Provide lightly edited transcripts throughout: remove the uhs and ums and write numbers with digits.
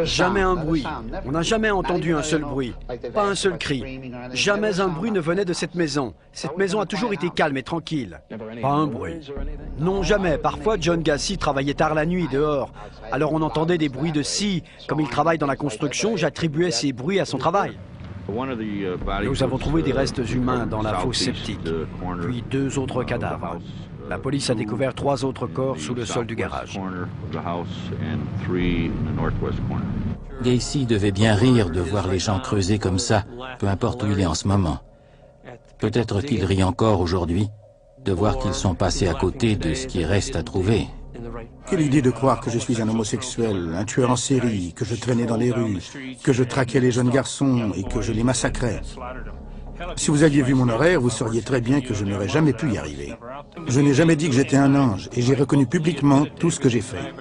Jamais un bruit. On n'a jamais entendu un seul bruit. Pas un seul cri. Jamais un bruit ne venait de cette maison. Cette maison a toujours été calme et tranquille. Pas un bruit. Non, jamais. Parfois, John Gacy travaillait tard la nuit, dehors. Alors on entendait des bruits de scie. Comme il travaille dans la construction, j'attribuais ces bruits à son travail. Nous avons trouvé des restes humains dans la fosse septique, puis 2 autres cadavres. La police a découvert 3 autres corps sous le sol du garage. Gacy devait bien rire de voir les gens creuser comme ça, peu importe où il est en ce moment. Peut-être qu'il rit encore aujourd'hui, de voir qu'ils sont passés à côté de ce qui reste à trouver. Quelle idée de croire que je suis un homosexuel, un tueur en série, que je traînais dans les rues, que je traquais les jeunes garçons et que je les massacrais. Si vous aviez vu mon horaire, vous sauriez très bien que je n'aurais jamais pu y arriver. Je n'ai jamais dit que j'étais un ange et j'ai reconnu publiquement tout ce que j'ai fait.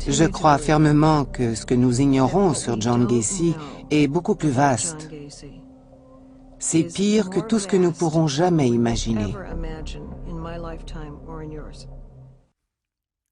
Je crois fermement que ce que nous ignorons sur John Gacy est beaucoup plus vaste. C'est pire que tout ce que nous pourrons jamais imaginer.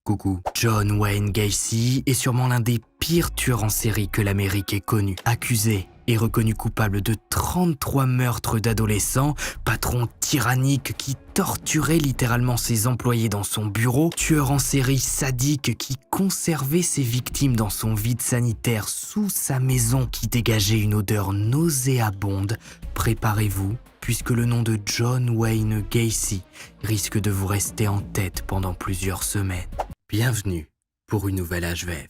Coucou. John Wayne Gacy est sûrement l'un des pires tueurs en série que l'Amérique ait connu. Accusé et reconnu coupable de 33 meurtres d'adolescents, patron tyrannique qui torturait littéralement ses employés dans son bureau, tueur en série sadique qui conservait ses victimes dans son vide sanitaire sous sa maison qui dégageait une odeur nauséabonde, préparez-vous puisque le nom de John Wayne Gacy risque de vous rester en tête pendant plusieurs semaines. Bienvenue pour une nouvelle HVF.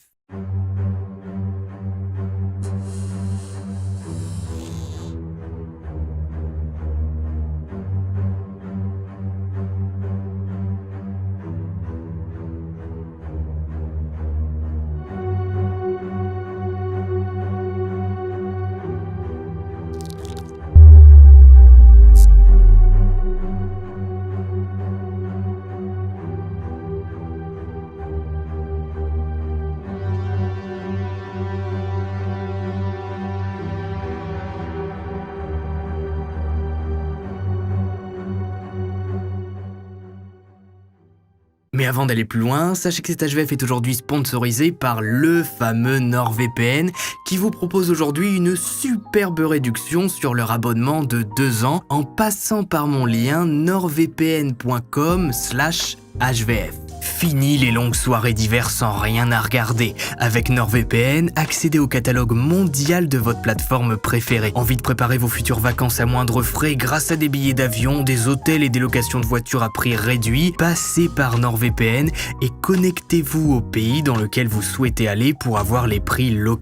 Mais avant d'aller plus loin, sachez que cet HVF est aujourd'hui sponsorisé par le fameux NordVPN qui vous propose aujourd'hui une superbe réduction sur leur abonnement de 2 ans en passant par mon lien nordvpn.com/HVF. Fini les longues soirées d'hiver sans rien à regarder. Avec NordVPN, accédez au catalogue mondial de votre plateforme préférée. Envie de préparer vos futures vacances à moindre frais grâce à des billets d'avion, des hôtels et des locations de voitures à prix réduit? Passez par NordVPN et connectez-vous au pays dans lequel vous souhaitez aller pour avoir les prix locaux.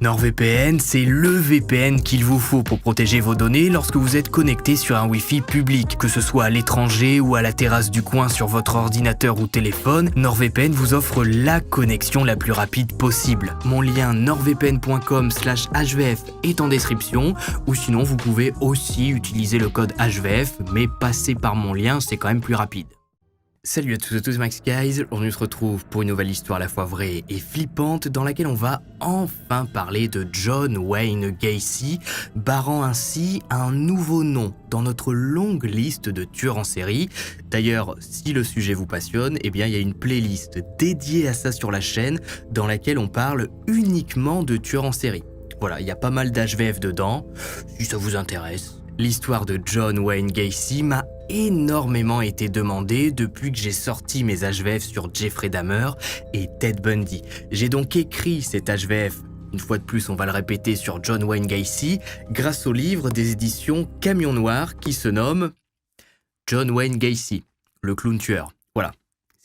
NordVPN, c'est le VPN qu'il vous faut pour protéger vos données lorsque vous êtes connecté sur un Wi-Fi public, que ce soit à l'étranger ou à la terrasse du coin sur votre ordinateur ou téléphone. NordVPN vous offre la connexion la plus rapide possible. Mon lien nordvpn.com/HVF est en description, ou sinon vous pouvez aussi utiliser le code HVF, mais passer par mon lien, c'est quand même plus rapide. Salut à tous et à tous, Max Guys. On se retrouve pour une nouvelle histoire à la fois vraie et flippante dans laquelle on va enfin parler de John Wayne Gacy, barrant ainsi un nouveau nom dans notre longue liste de tueurs en série. D'ailleurs, si le sujet vous passionne, eh bien il y a une playlist dédiée à ça sur la chaîne dans laquelle on parle uniquement de tueurs en série. Voilà, il y a pas mal d'HVF dedans, si ça vous intéresse. L'histoire de John Wayne Gacy m'a énormément été demandée depuis que j'ai sorti mes HVF sur Jeffrey Dahmer et Ted Bundy. J'ai donc écrit cet HVF, une fois de plus on va le répéter, sur John Wayne Gacy, grâce au livre des éditions Camion Noir qui se nomme John Wayne Gacy, le clown tueur. Voilà.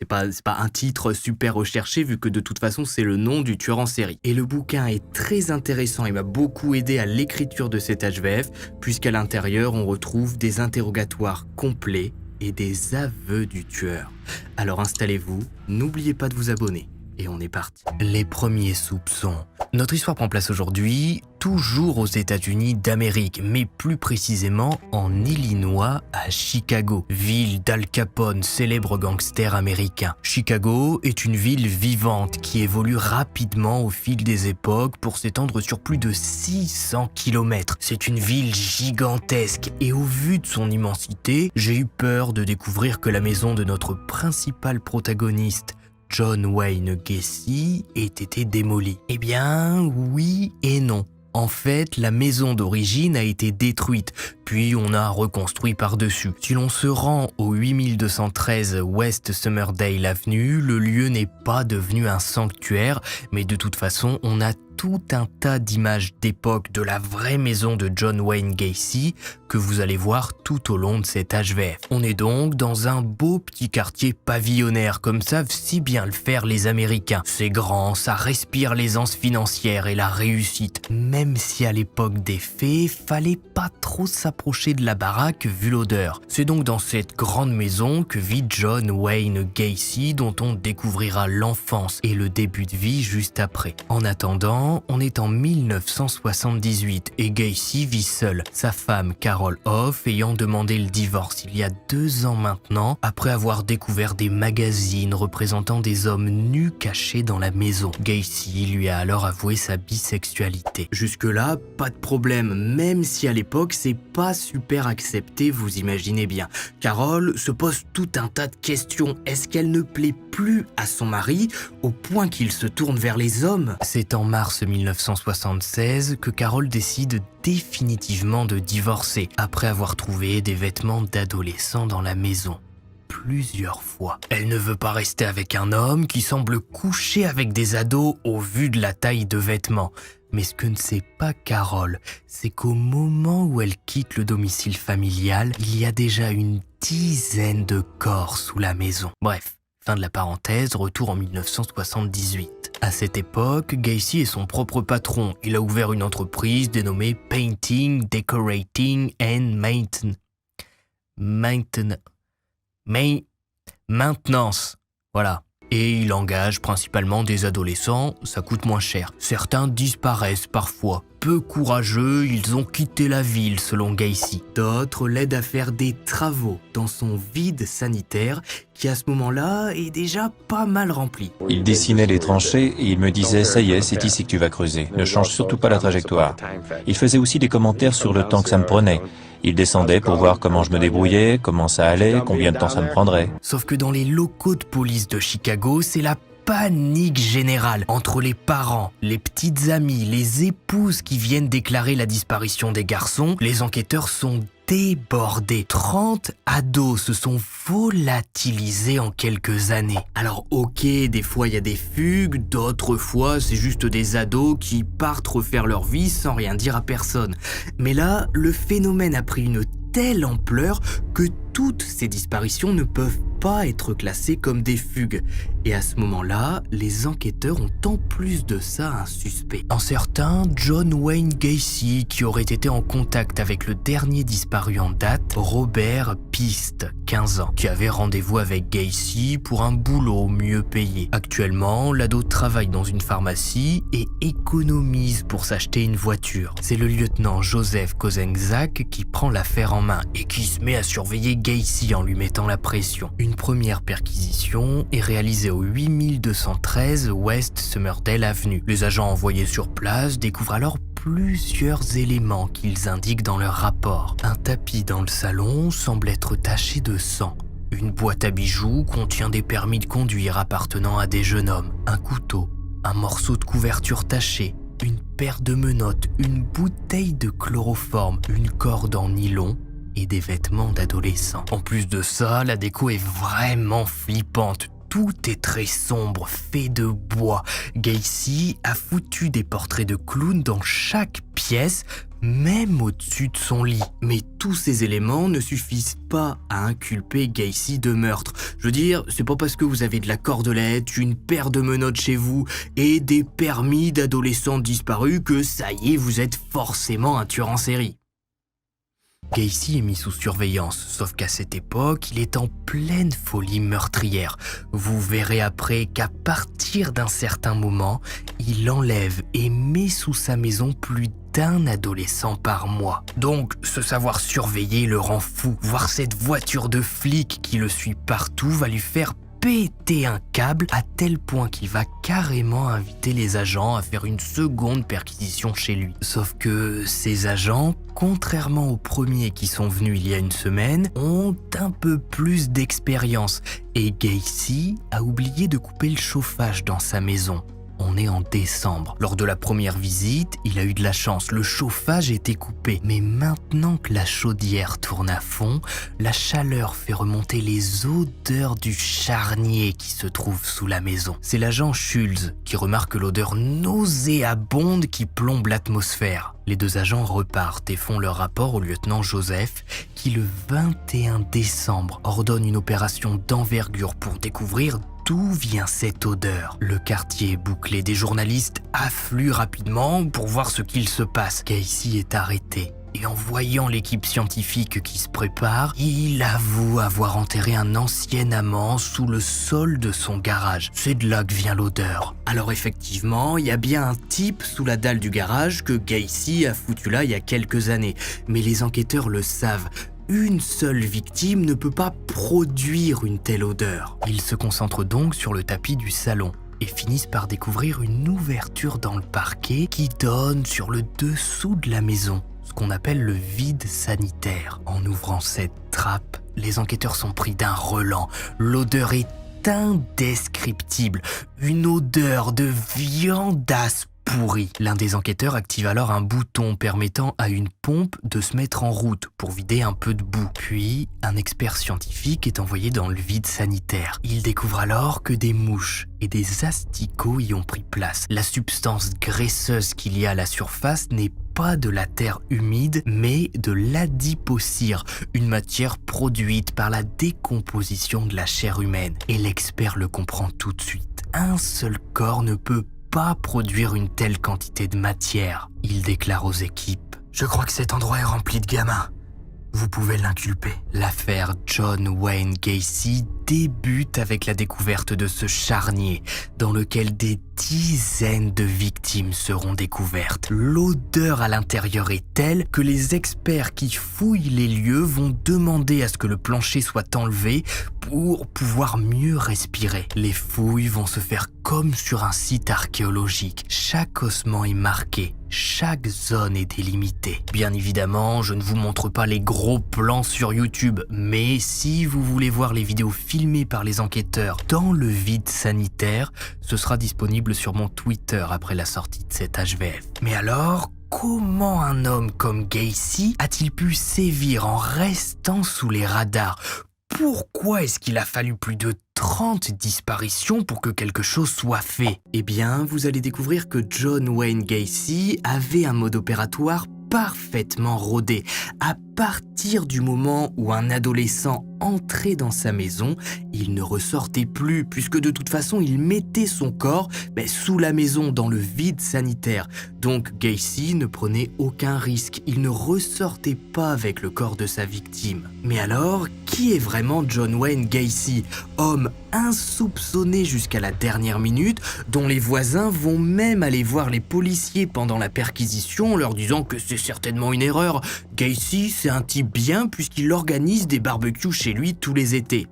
C'est pas un titre super recherché vu que de toute façon c'est le nom du tueur en série. Et le bouquin est très intéressant et m'a beaucoup aidé à l'écriture de cet HVF puisqu'à l'intérieur on retrouve des interrogatoires complets et des aveux du tueur. Alors installez-vous, n'oubliez pas de vous abonner. Et on est parti. Les premiers soupçons. Notre histoire prend place aujourd'hui, toujours aux États-Unis d'Amérique, mais plus précisément en Illinois, à Chicago, ville d'Al Capone, célèbre gangster américain. Chicago est une ville vivante qui évolue rapidement au fil des époques pour s'étendre sur plus de 600 km. C'est une ville gigantesque et au vu de son immensité, j'ai eu peur de découvrir que la maison de notre principal protagoniste, John Wayne Gacy ait été démolie. Eh bien, oui et non. En fait, la maison d'origine a été détruite, puis on a reconstruit par-dessus. Si l'on se rend au 8213 West Summerdale Avenue, le lieu n'est pas devenu un sanctuaire, mais de toute façon, on a tout un tas d'images d'époque de la vraie maison de John Wayne Gacy que vous allez voir tout au long de cet HVF. On est donc dans un beau petit quartier pavillonnaire comme savent si bien le faire les Américains. C'est grand, ça respire l'aisance financière et la réussite. Même si à l'époque des faits, fallait pas trop s'approcher de la baraque vu l'odeur. C'est donc dans cette grande maison que vit John Wayne Gacy dont on découvrira l'enfance et le début de vie juste après. En attendant, on est en 1978 et Gacy vit seul, sa femme Carol Hoff ayant demandé le divorce il y a 2 ans maintenant après avoir découvert des magazines représentant des hommes nus cachés dans la maison. Gacy lui a alors avoué sa bisexualité. Jusque-là, pas de problème, même si à l'époque c'est pas super accepté, vous imaginez bien. Carol se pose tout un tas de questions. Est-ce qu'elle ne plaît plus à son mari au point qu'il se tourne vers les hommes? C'est en mars 1976 que Carol décide définitivement de divorcer après avoir trouvé des vêtements d'adolescents dans la maison. Plusieurs fois. Elle ne veut pas rester avec un homme qui semble coucher avec des ados au vu de la taille de vêtements. Mais ce que ne sait pas Carol, c'est qu'au moment où elle quitte le domicile familial, il y a déjà une dizaine de corps sous la maison. Bref, fin de la parenthèse, retour en 1978. À cette époque, Gacy est son propre patron. Il a ouvert une entreprise dénommée Painting, Decorating and Maintenance. Voilà. Et il engage principalement des adolescents, ça coûte moins cher. Certains disparaissent parfois. Peu courageux, ils ont quitté la ville selon Gacy. D'autres l'aident à faire des travaux dans son vide sanitaire qui à ce moment-là est déjà pas mal rempli. Il dessinait les tranchées et il me disait « ça y est, c'est ici que tu vas creuser, ne change surtout pas la trajectoire ». Il faisait aussi des commentaires sur le temps que ça me prenait. Il descendait pour voir comment je me débrouillais, comment ça allait, combien de temps ça me prendrait. Sauf que dans les locaux de police de Chicago, c'est la panique générale entre les parents, les petites amies, les épouses qui viennent déclarer la disparition des garçons. Les enquêteurs sont débordés. 30 ados se sont volatilisés en quelques années. Alors ok, des fois il y a des fugues, d'autres fois c'est juste des ados qui partent refaire leur vie sans rien dire à personne. Mais là, le phénomène a pris une telle ampleur que toutes ces disparitions ne peuvent pas être classées comme des fugues. Et à ce moment-là, les enquêteurs ont en plus de ça un suspect. Un certain John Wayne Gacy qui aurait été en contact avec le dernier disparu en date, Robert Piste, 15 ans, qui avait rendez-vous avec Gacy pour un boulot mieux payé. Actuellement, l'ado travaille dans une pharmacie et économise pour s'acheter une voiture. C'est le lieutenant Joseph Kozenzak qui prend l'affaire en main et qui se met à surveiller Gacy en lui mettant la pression. Une première perquisition est réalisée au 8213 West Summerdale Avenue. Les agents envoyés sur place découvrent alors plusieurs éléments qu'ils indiquent dans leur rapport. Un tapis dans le salon semble être taché de sang. Une boîte à bijoux contient des permis de conduire appartenant à des jeunes hommes. Un couteau, un morceau de couverture taché, une paire de menottes, une bouteille de chloroforme, une corde en nylon et des vêtements d'adolescents. En plus de ça, la déco est vraiment flippante. Tout est très sombre, fait de bois. Gacy a foutu des portraits de clowns dans chaque pièce, même au-dessus de son lit. Mais tous ces éléments ne suffisent pas à inculper Gacy de meurtre. Je veux dire, c'est pas parce que vous avez de la cordelette, une paire de menottes chez vous et des permis d'adolescents disparus que ça y est, vous êtes forcément un tueur en série. Gacy est mis sous surveillance, sauf qu'à cette époque, il est en pleine folie meurtrière. Vous verrez après qu'à partir d'un certain moment, il enlève et met sous sa maison plus d'un adolescent par mois. Donc, ce savoir surveiller le rend fou. Voir cette voiture de flic qui le suit partout va lui faire péter un câble à tel point qu'il va carrément inviter les agents à faire une seconde perquisition chez lui. Sauf que ces agents, contrairement aux premiers qui sont venus il y a une semaine, ont un peu plus d'expérience et Gacy a oublié de couper le chauffage dans sa maison. On est en décembre. Lors de la première visite, il a eu de la chance, le chauffage était coupé. Mais maintenant que la chaudière tourne à fond, la chaleur fait remonter les odeurs du charnier qui se trouve sous la maison. C'est l'agent Schultz qui remarque l'odeur nauséabonde qui plombe l'atmosphère. Les deux agents repartent et font leur rapport au lieutenant Joseph qui, le 21 décembre, ordonne une opération d'envergure pour découvrir d'où vient cette odeur. Le quartier est bouclé, des journalistes affluent rapidement pour voir ce qu'il se passe. Gacy est arrêté. Et en voyant l'équipe scientifique qui se prépare, il avoue avoir enterré un ancien amant sous le sol de son garage. C'est de là que vient l'odeur. Alors effectivement, il y a bien un type sous la dalle du garage que Gacy a foutu là il y a quelques années. Mais les enquêteurs le savent. Une seule victime ne peut pas produire une telle odeur. Ils se concentrent donc sur le tapis du salon et finissent par découvrir une ouverture dans le parquet qui donne sur le dessous de la maison, ce qu'on appelle le vide sanitaire. En ouvrant cette trappe, les enquêteurs sont pris d'un relent. L'odeur est indescriptible, une odeur de viandasse pourri. L'un des enquêteurs active alors un bouton permettant à une pompe de se mettre en route pour vider un peu de boue. Puis, un expert scientifique est envoyé dans le vide sanitaire. Il découvre alors que des mouches et des asticots y ont pris place. La substance graisseuse qu'il y a à la surface n'est pas de la terre humide, mais de l'adipocire, une matière produite par la décomposition de la chair humaine. Et l'expert le comprend tout de suite. Un seul corps ne peut pas produire une telle quantité de matière. Il déclare aux équipes « Je crois que cet endroit est rempli de gamins. Vous pouvez l'inculper. » L'affaire John Wayne Gacy débute avec la découverte de ce charnier dans lequel des dizaines de victimes seront découvertes. L'odeur à l'intérieur est telle que les experts qui fouillent les lieux vont demander à ce que le plancher soit enlevé pour pouvoir mieux respirer. Les fouilles vont se faire comme sur un site archéologique. Chaque ossement est marqué, chaque zone est délimitée. Bien évidemment, je ne vous montre pas les gros plans sur YouTube, mais si vous voulez voir les vidéos filmées par les enquêteurs dans le vide sanitaire, ce sera disponible sur mon Twitter après la sortie de cet HVF. Mais alors, comment un homme comme Gacy a-t-il pu sévir en restant sous les radars ? Pourquoi est-ce qu'il a fallu plus de 30 disparitions pour que quelque chose soit fait ? Eh bien, vous allez découvrir que John Wayne Gacy avait un mode opératoire parfaitement rodé. À partir du moment où un adolescent entrait dans sa maison, il ne ressortait plus, puisque de toute façon, il mettait son corps sous la maison, dans le vide sanitaire. Donc Gacy ne prenait aucun risque, il ne ressortait pas avec le corps de sa victime. Mais alors, qui est vraiment John Wayne Gacy ? Homme insoupçonné jusqu'à la dernière minute, dont les voisins vont même aller voir les policiers pendant la perquisition, leur disant que c'est certainement une erreur. Gacy, c'est un type bien puisqu'il organise des barbecues chez lui tous les étés.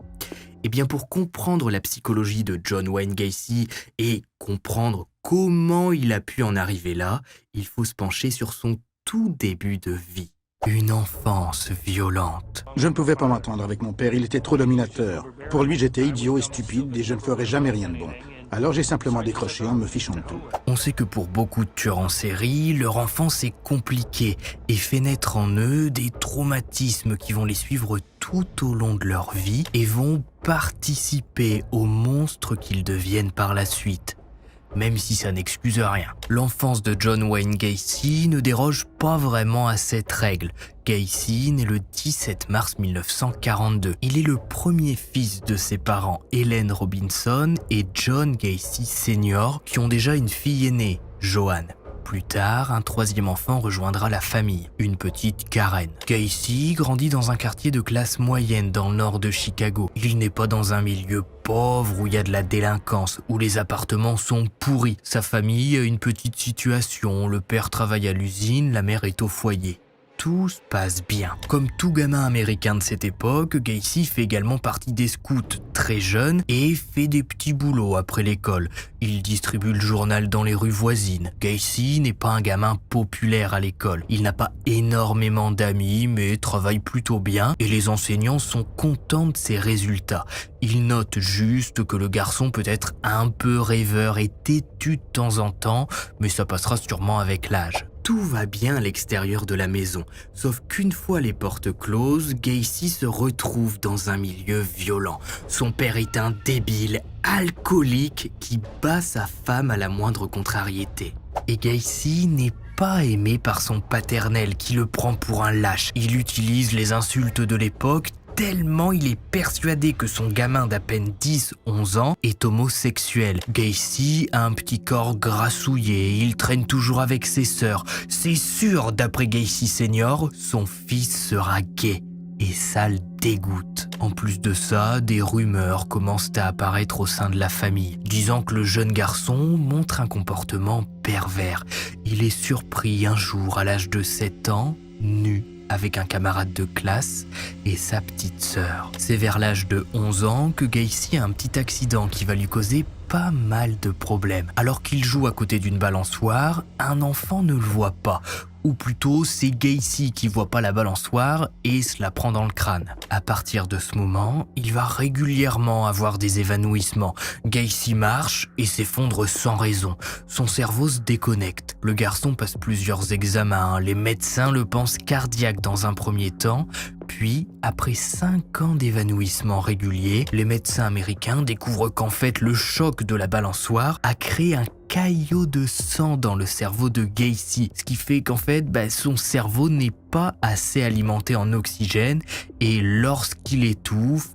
Eh bien, pour comprendre la psychologie de John Wayne Gacy et comprendre comment il a pu en arriver là, il faut se pencher sur son tout début de vie. Une enfance violente. Je ne pouvais pas m'entendre avec mon père, il était trop dominateur. Pour lui, j'étais idiot et stupide et je ne ferais jamais rien de bon. Alors j'ai simplement décroché en me fichant de tout. On sait que pour beaucoup de tueurs en série, leur enfance est compliquée et fait naître en eux des traumatismes qui vont les suivre tout au long de leur vie et vont participer aux monstres qu'ils deviennent par la suite. Même si ça n'excuse rien. L'enfance de John Wayne Gacy ne déroge pas vraiment à cette règle. Gacy naît le 17 mars 1942. Il est le premier fils de ses parents, Helen Robinson et John Gacy Sr., qui ont déjà une fille aînée, Joanne. Plus tard, un troisième enfant rejoindra la famille, une petite Karen. Gacy grandit dans un quartier de classe moyenne dans le nord de Chicago. Il n'est pas dans un milieu pauvre où il y a de la délinquance, où les appartements sont pourris. Sa famille a une petite situation, le père travaille à l'usine, la mère est au foyer. tout se passe bien. Comme tout gamin américain de cette époque, Gacy fait également partie des scouts très jeune et fait des petits boulots après l'école. Il distribue le journal dans les rues voisines. Gacy n'est pas un gamin populaire à l'école. Il n'a pas énormément d'amis, mais travaille plutôt bien et les enseignants sont contents de ses résultats. Ils notent juste que le garçon peut être un peu rêveur et têtu de temps en temps, mais ça passera sûrement avec l'âge. Tout va bien à l'extérieur de la maison, sauf qu'une fois les portes closes, Gacy se retrouve dans un milieu violent. Son père est un débile, alcoolique, qui bat sa femme à la moindre contrariété. Et Gacy n'est pas aimé par son paternel qui le prend pour un lâche. Il utilise les insultes de l'époque tellement il est persuadé que son gamin d'à peine 10-11 ans est homosexuel. Gacy a un petit corps grassouillé, il traîne toujours avec ses sœurs. C'est sûr, d'après Gacy Senior, son fils sera gay. Et ça le dégoûte. En plus de ça, des rumeurs commencent à apparaître au sein de la famille, disant que le jeune garçon montre un comportement pervers. Il est surpris un jour, à l'âge de 7 ans, nu, avec un camarade de classe et sa petite sœur. C'est vers l'âge de 11 ans que Gacy a un petit accident qui va lui causer pas mal de problèmes. Alors qu'il joue à côté d'une balançoire, un enfant ne le voit pas. Ou plutôt, c'est Gacy qui voit pas la balançoire et se la prend dans le crâne. À partir de ce moment, il va régulièrement avoir des évanouissements. Gacy marche et s'effondre sans raison. Son cerveau se déconnecte. Le garçon passe plusieurs examens. Les médecins le pensent cardiaque dans un premier temps. Puis, après 5 ans d'évanouissement régulier, les médecins américains découvrent qu'en fait, le choc de la balançoire a créé un caillot de sang dans le cerveau de Gacy, ce qui fait qu'en fait, son cerveau n'est pas assez alimenté en oxygène et lorsqu'il étouffe,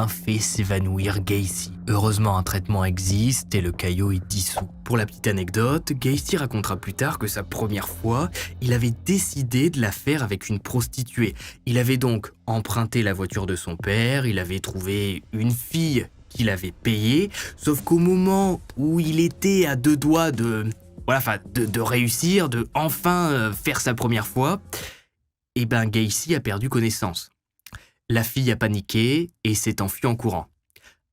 fait s'évanouir Gacy. Heureusement, un traitement existe et le caillot est dissous. Pour la petite anecdote, Gacy racontera plus tard que sa première fois, il avait décidé de la faire avec une prostituée. Il avait donc emprunté la voiture de son père, il avait trouvé une fille qu'il avait payée, sauf qu'au moment où il était à 2 doigts de réussir, de enfin faire sa première fois, Gacy a perdu connaissance. La fille a paniqué et s'est enfuie en courant.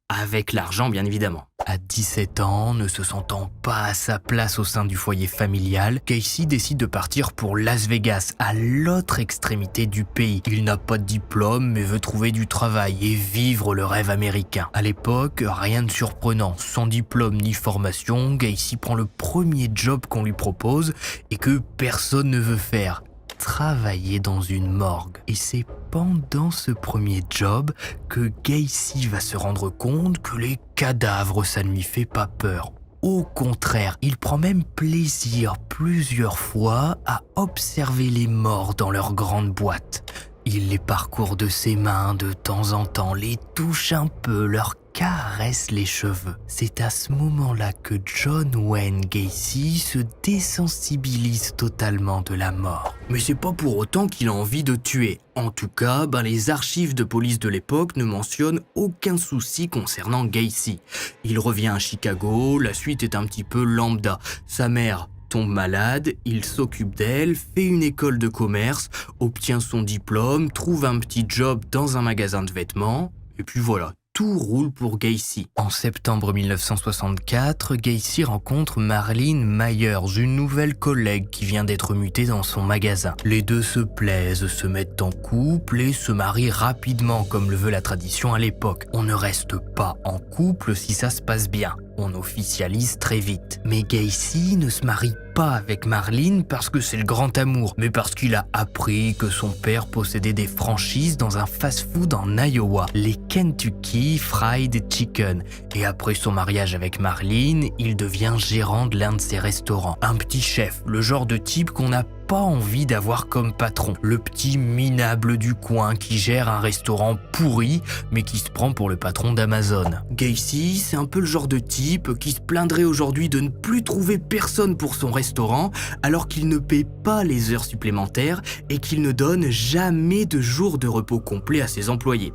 Avec l'argent, bien évidemment. À 17 ans, ne se sentant pas à sa place au sein du foyer familial, Gacy décide de partir pour Las Vegas, à l'autre extrémité du pays. Il n'a pas de diplôme, mais veut trouver du travail et vivre le rêve américain. À l'époque, rien de surprenant. Sans diplôme ni formation, Gacy prend le premier job qu'on lui propose et que personne ne veut faire. Travailler dans une morgue. Et c'est pendant ce premier job que Gacy va se rendre compte que les cadavres, ça ne lui fait pas peur. Au contraire, il prend même plaisir plusieurs fois à observer les morts dans leur grande boîte. Il les parcourt de ses mains de temps en temps, les touche un peu, leur caresse les cheveux. C'est à ce moment-là que John Wayne Gacy se désensibilise totalement de la mort. Mais c'est pas pour autant qu'il a envie de tuer. En tout cas, les archives de police de l'époque ne mentionnent aucun souci concernant Gacy. Il revient à Chicago, la suite est un petit peu lambda. Sa mère tombe malade, il s'occupe d'elle, fait une école de commerce, obtient son diplôme, trouve un petit job dans un magasin de vêtements, et puis voilà. Tout roule pour Gacy. En septembre 1964, Gacy rencontre Marlene Myers, une nouvelle collègue qui vient d'être mutée dans son magasin. Les deux se plaisent, se mettent en couple et se marient rapidement comme le veut la tradition à l'époque. On ne reste pas en couple si ça se passe bien. On officialise très vite. Mais Gacy ne se marie pas avec Marlene parce que c'est le grand amour, mais parce qu'il a appris que son père possédait des franchises dans un fast-food en Iowa, les Kentucky Fried Chicken. Et après son mariage avec Marlene, il devient gérant de l'un de ses restaurants. Un petit chef, le genre de type qu'on n'a pas envie d'avoir comme patron. Le petit minable du coin qui gère un restaurant pourri, mais qui se prend pour le patron d'Amazon. Gacy, c'est un peu le genre de type qui se plaindrait aujourd'hui de ne plus trouver personne pour son restaurant, alors qu'il ne paie pas les heures supplémentaires et qu'il ne donne jamais de jour de repos complet à ses employés.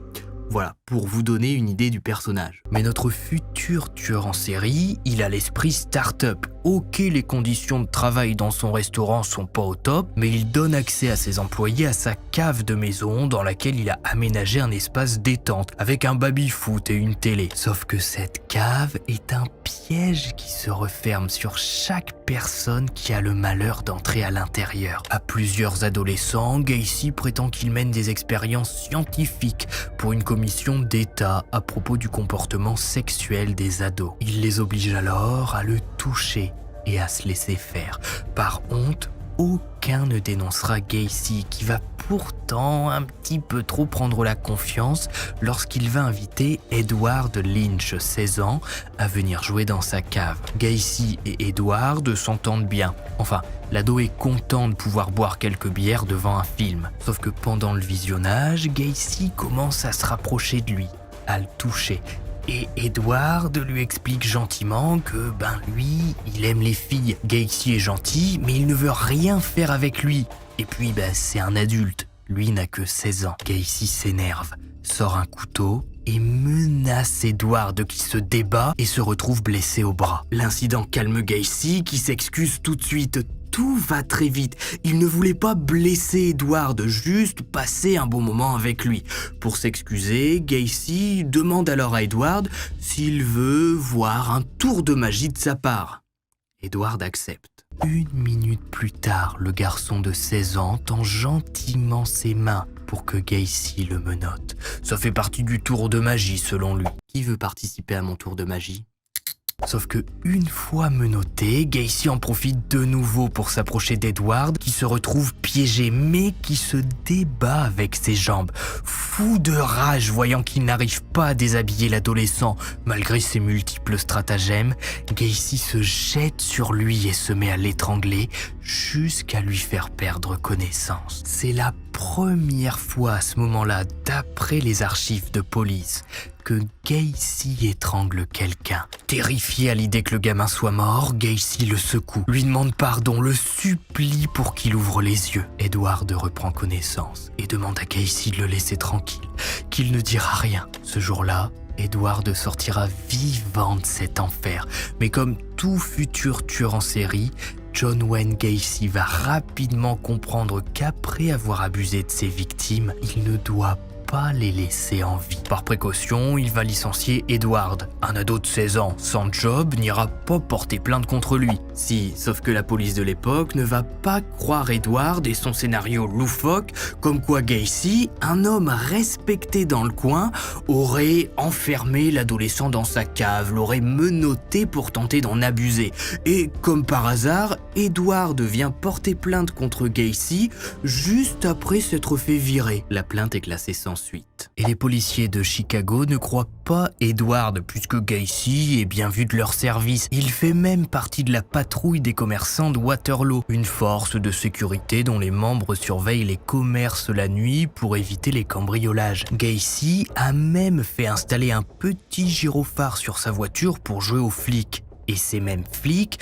Voilà, pour vous donner une idée du personnage. Mais notre futur tueur en série, il a l'esprit start-up. Ok, les conditions de travail dans son restaurant sont pas au top, mais il donne accès à ses employés à sa cave de maison dans laquelle il a aménagé un espace détente avec un baby-foot et une télé. Sauf que cette cave est un piège qui se referme sur chaque personne qui a le malheur d'entrer à l'intérieur. À plusieurs adolescents, Gacy prétend qu'il mène des expériences scientifiques pour une commission d'État à propos du comportement sexuel des ados. Il les oblige alors à le toucher et à se laisser faire. Par honte, aucun ne dénoncera Gacy, qui va pourtant un petit peu trop prendre la confiance lorsqu'il va inviter Edward Lynch, 16 ans, à venir jouer dans sa cave. Gacy et Edward s'entendent bien. Enfin, l'ado est content de pouvoir boire quelques bières devant un film. Sauf que pendant le visionnage, Gacy commence à se rapprocher de lui, à le toucher. Et Edward lui explique gentiment que, lui, il aime les filles. Gacy est gentil, mais il ne veut rien faire avec lui. Et puis, c'est un adulte. Lui n'a que 16 ans. Gacy s'énerve, sort un couteau et menace Edward qui se débat et se retrouve blessé au bras. L'incident calme Gacy qui s'excuse tout de suite. Tout va très vite. Il ne voulait pas blesser Edward, juste passer un bon moment avec lui. Pour s'excuser, Gacy demande alors à Edward s'il veut voir un tour de magie de sa part. Edward accepte. 1 minute plus tard, le garçon de 16 ans tend gentiment ses mains pour que Gacy le menotte. Ça fait partie du tour de magie selon lui. Qui veut participer à mon tour de magie ? Sauf que une fois menotté, Gacy en profite de nouveau pour s'approcher d'Edward qui se retrouve piégé mais qui se débat avec ses jambes. Fou de rage voyant qu'il n'arrive pas à déshabiller l'adolescent malgré ses multiples stratagèmes, Gacy se jette sur lui et se met à l'étrangler jusqu'à lui faire perdre connaissance. C'est la première fois à ce moment-là, d'après les archives de police, que Gacy étrangle quelqu'un. Terrifié à l'idée que le gamin soit mort, Gacy le secoue, lui demande pardon, le supplie pour qu'il ouvre les yeux. Edward reprend connaissance et demande à Gacy de le laisser tranquille, qu'il ne dira rien. Ce jour-là, Edward sortira vivant de cet enfer. Mais comme tout futur tueur en série, John Wayne Gacy va rapidement comprendre qu'après avoir abusé de ses victimes, il ne doit pas les laisser en vie. Par précaution, il va licencier Edward. Un ado de 16 ans, sans job, n'ira pas porter plainte contre lui. Si, sauf que la police de l'époque ne va pas croire Edward et son scénario loufoque, comme quoi Gacy, un homme respecté dans le coin, aurait enfermé l'adolescent dans sa cave, l'aurait menotté pour tenter d'en abuser. Et comme par hasard, Edward vient porter plainte contre Gacy juste après s'être fait virer. La plainte est classée sans suite. Et les policiers de Chicago ne croient pas Edward puisque Gacy est bien vu de leur service. Il fait même partie de la patrouille des commerçants de Waterloo, une force de sécurité dont les membres surveillent les commerces la nuit pour éviter les cambriolages. Gacy a même fait installer un petit gyrophare sur sa voiture pour jouer aux flics. Et ces mêmes flics,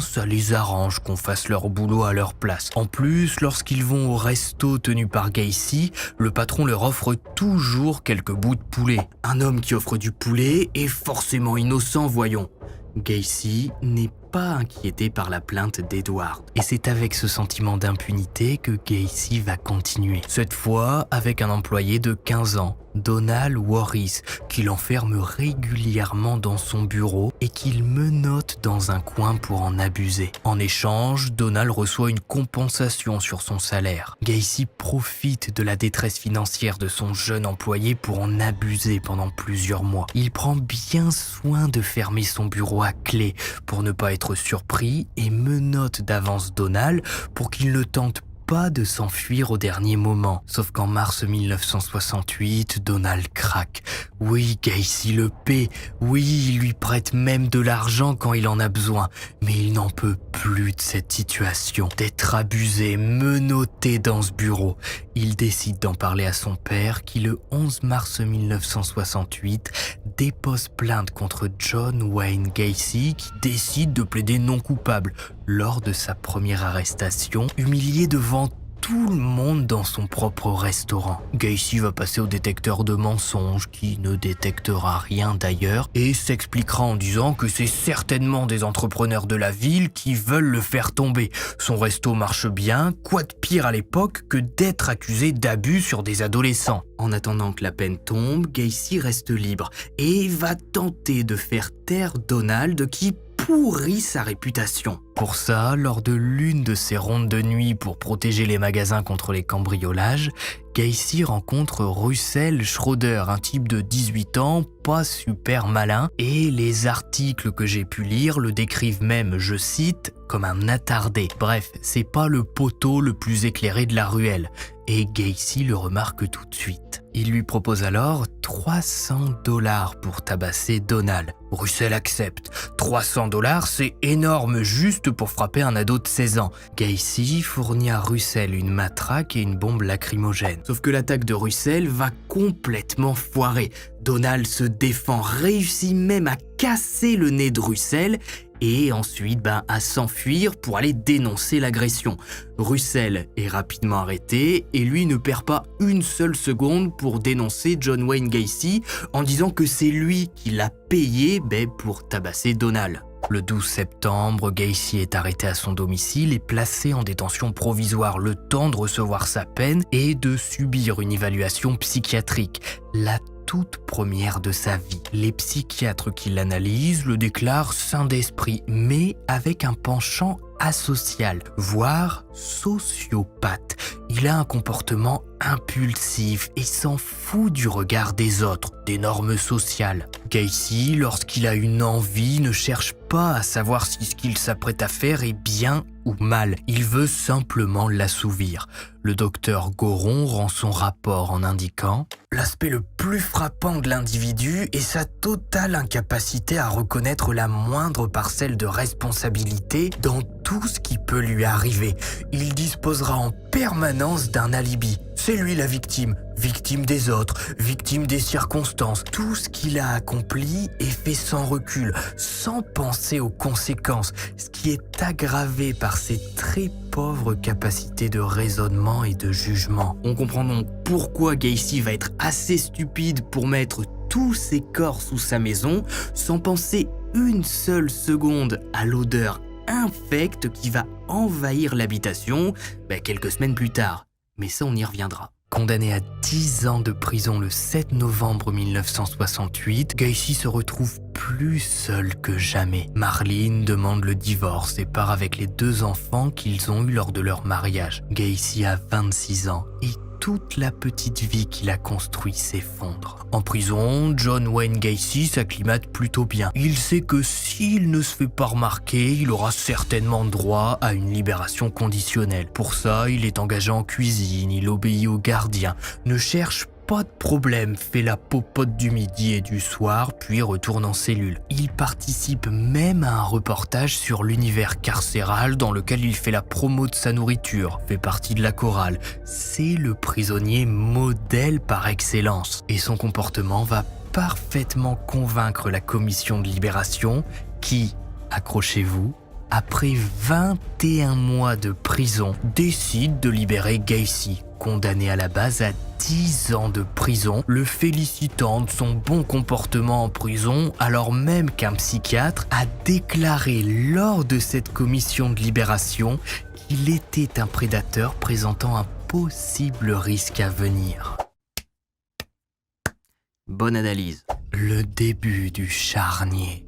ça les arrange qu'on fasse leur boulot à leur place. En plus, lorsqu'ils vont au resto tenu par Gacy, le patron leur offre toujours quelques bouts de poulet. Un homme qui offre du poulet est forcément innocent, voyons. Gacy n'est pas inquiété par la plainte d'Edward. Et c'est avec ce sentiment d'impunité que Gacy va continuer. Cette fois avec un employé de 15 ans, Donald Warris, qu'il enferme régulièrement dans son bureau et qu'il menotte dans un coin pour en abuser. En échange, Donald reçoit une compensation sur son salaire. Gacy profite de la détresse financière de son jeune employé pour en abuser pendant plusieurs mois. Il prend bien soin de fermer son bureau à clé pour ne pas être surpris et menotte d'avance Donald pour qu'il ne tente pas de s'enfuir au dernier moment. Sauf qu'en mars 1968, Donald craque. Oui, Gacy le paie. Oui, il lui prête même de l'argent quand il en a besoin. Mais il n'en peut plus de cette situation, d'être abusé, menotté dans ce bureau. Il décide d'en parler à son père qui, le 11 mars 1968, dépose plainte contre John Wayne Gacy qui décide de plaider non coupable lors de sa première arrestation, humilié devant tout le monde dans son propre restaurant. Gacy va passer au détecteur de mensonges qui ne détectera rien d'ailleurs et s'expliquera en disant que c'est certainement des entrepreneurs de la ville qui veulent le faire tomber. Son resto marche bien, quoi de pire à l'époque que d'être accusé d'abus sur des adolescents. En attendant que la peine tombe, Gacy reste libre et va tenter de faire taire Donald qui pourrit sa réputation. Pour ça, lors de l'une de ses rondes de nuit pour protéger les magasins contre les cambriolages, Gacy rencontre Russell Schroeder, un type de 18 ans, pas super malin, et les articles que j'ai pu lire le décrivent même, je cite, comme un attardé. Bref, c'est pas le poteau le plus éclairé de la ruelle, et Gacy le remarque tout de suite. Il lui propose alors 300 $ pour tabasser Donald. Russell accepte. 300 $, c'est énorme juste pour frapper un ado de 16 ans. Gacy fournit à Russell une matraque et une bombe lacrymogène. Sauf que l'attaque de Russell va complètement foirer. Donald se défend, réussit même à casser le nez de Russell et ensuite à s'enfuir pour aller dénoncer l'agression. Russell est rapidement arrêté et lui ne perd pas une seule seconde pour dénoncer John Wayne Gacy en disant que c'est lui qui l'a payé pour tabasser Donald. Le 12 septembre, Gacy est arrêté à son domicile et placé en détention provisoire le temps de recevoir sa peine et de subir une évaluation psychiatrique, la toute première de sa vie. Les psychiatres qui l'analysent le déclarent sain d'esprit, mais avec un penchant asocial, voire sociopathe. Il a un comportement impulsif et s'en fout du regard des autres, des normes sociales. Gacy, lorsqu'il a une envie, ne cherche pas à savoir si ce qu'il s'apprête à faire est bien ou mal. Il veut simplement l'assouvir. Le docteur Goron rend son rapport en indiquant « L'aspect le plus frappant de l'individu est sa totale incapacité à reconnaître la moindre parcelle de responsabilité dans tout ce qui peut lui arriver. Il disposera en permanence d'un alibi. C'est lui la victime, victime des autres, victime des circonstances. Tout ce qu'il a accompli est fait sans recul, sans penser aux conséquences, ce qui est aggravé par ses très pauvres capacités de raisonnement et de jugement. » On comprend donc pourquoi Gacy va être assez stupide pour mettre tous ses corps sous sa maison sans penser une seule seconde à l'odeur infecte qui va envahir l'habitation quelques semaines plus tard. Mais ça, on y reviendra. Condamné à 10 ans de prison le 7 novembre 1968, Gacy se retrouve plus seul que jamais. Marlene demande le divorce et part avec les 2 enfants qu'ils ont eus lors de leur mariage. Gacy a 26 ans et toute la petite vie qu'il a construite s'effondre. En prison, John Wayne Gacy s'acclimate plutôt bien. Il sait que s'il ne se fait pas remarquer, il aura certainement droit à une libération conditionnelle. Pour ça, il est engagé en cuisine, il obéit aux gardiens, ne cherche pas de problème, fait la popote du midi et du soir, puis retourne en cellule. Il participe même à un reportage sur l'univers carcéral dans lequel il fait la promo de sa nourriture, fait partie de la chorale. C'est le prisonnier modèle par excellence. Et son comportement va parfaitement convaincre la commission de libération qui, accrochez-vous, après 21 mois de prison, décide de libérer Gacy, condamné à la base à 10 ans de prison, le félicitant de son bon comportement en prison, alors même qu'un psychiatre a déclaré lors de cette commission de libération qu'il était un prédateur présentant un possible risque à venir. Bonne analyse. Le début du charnier.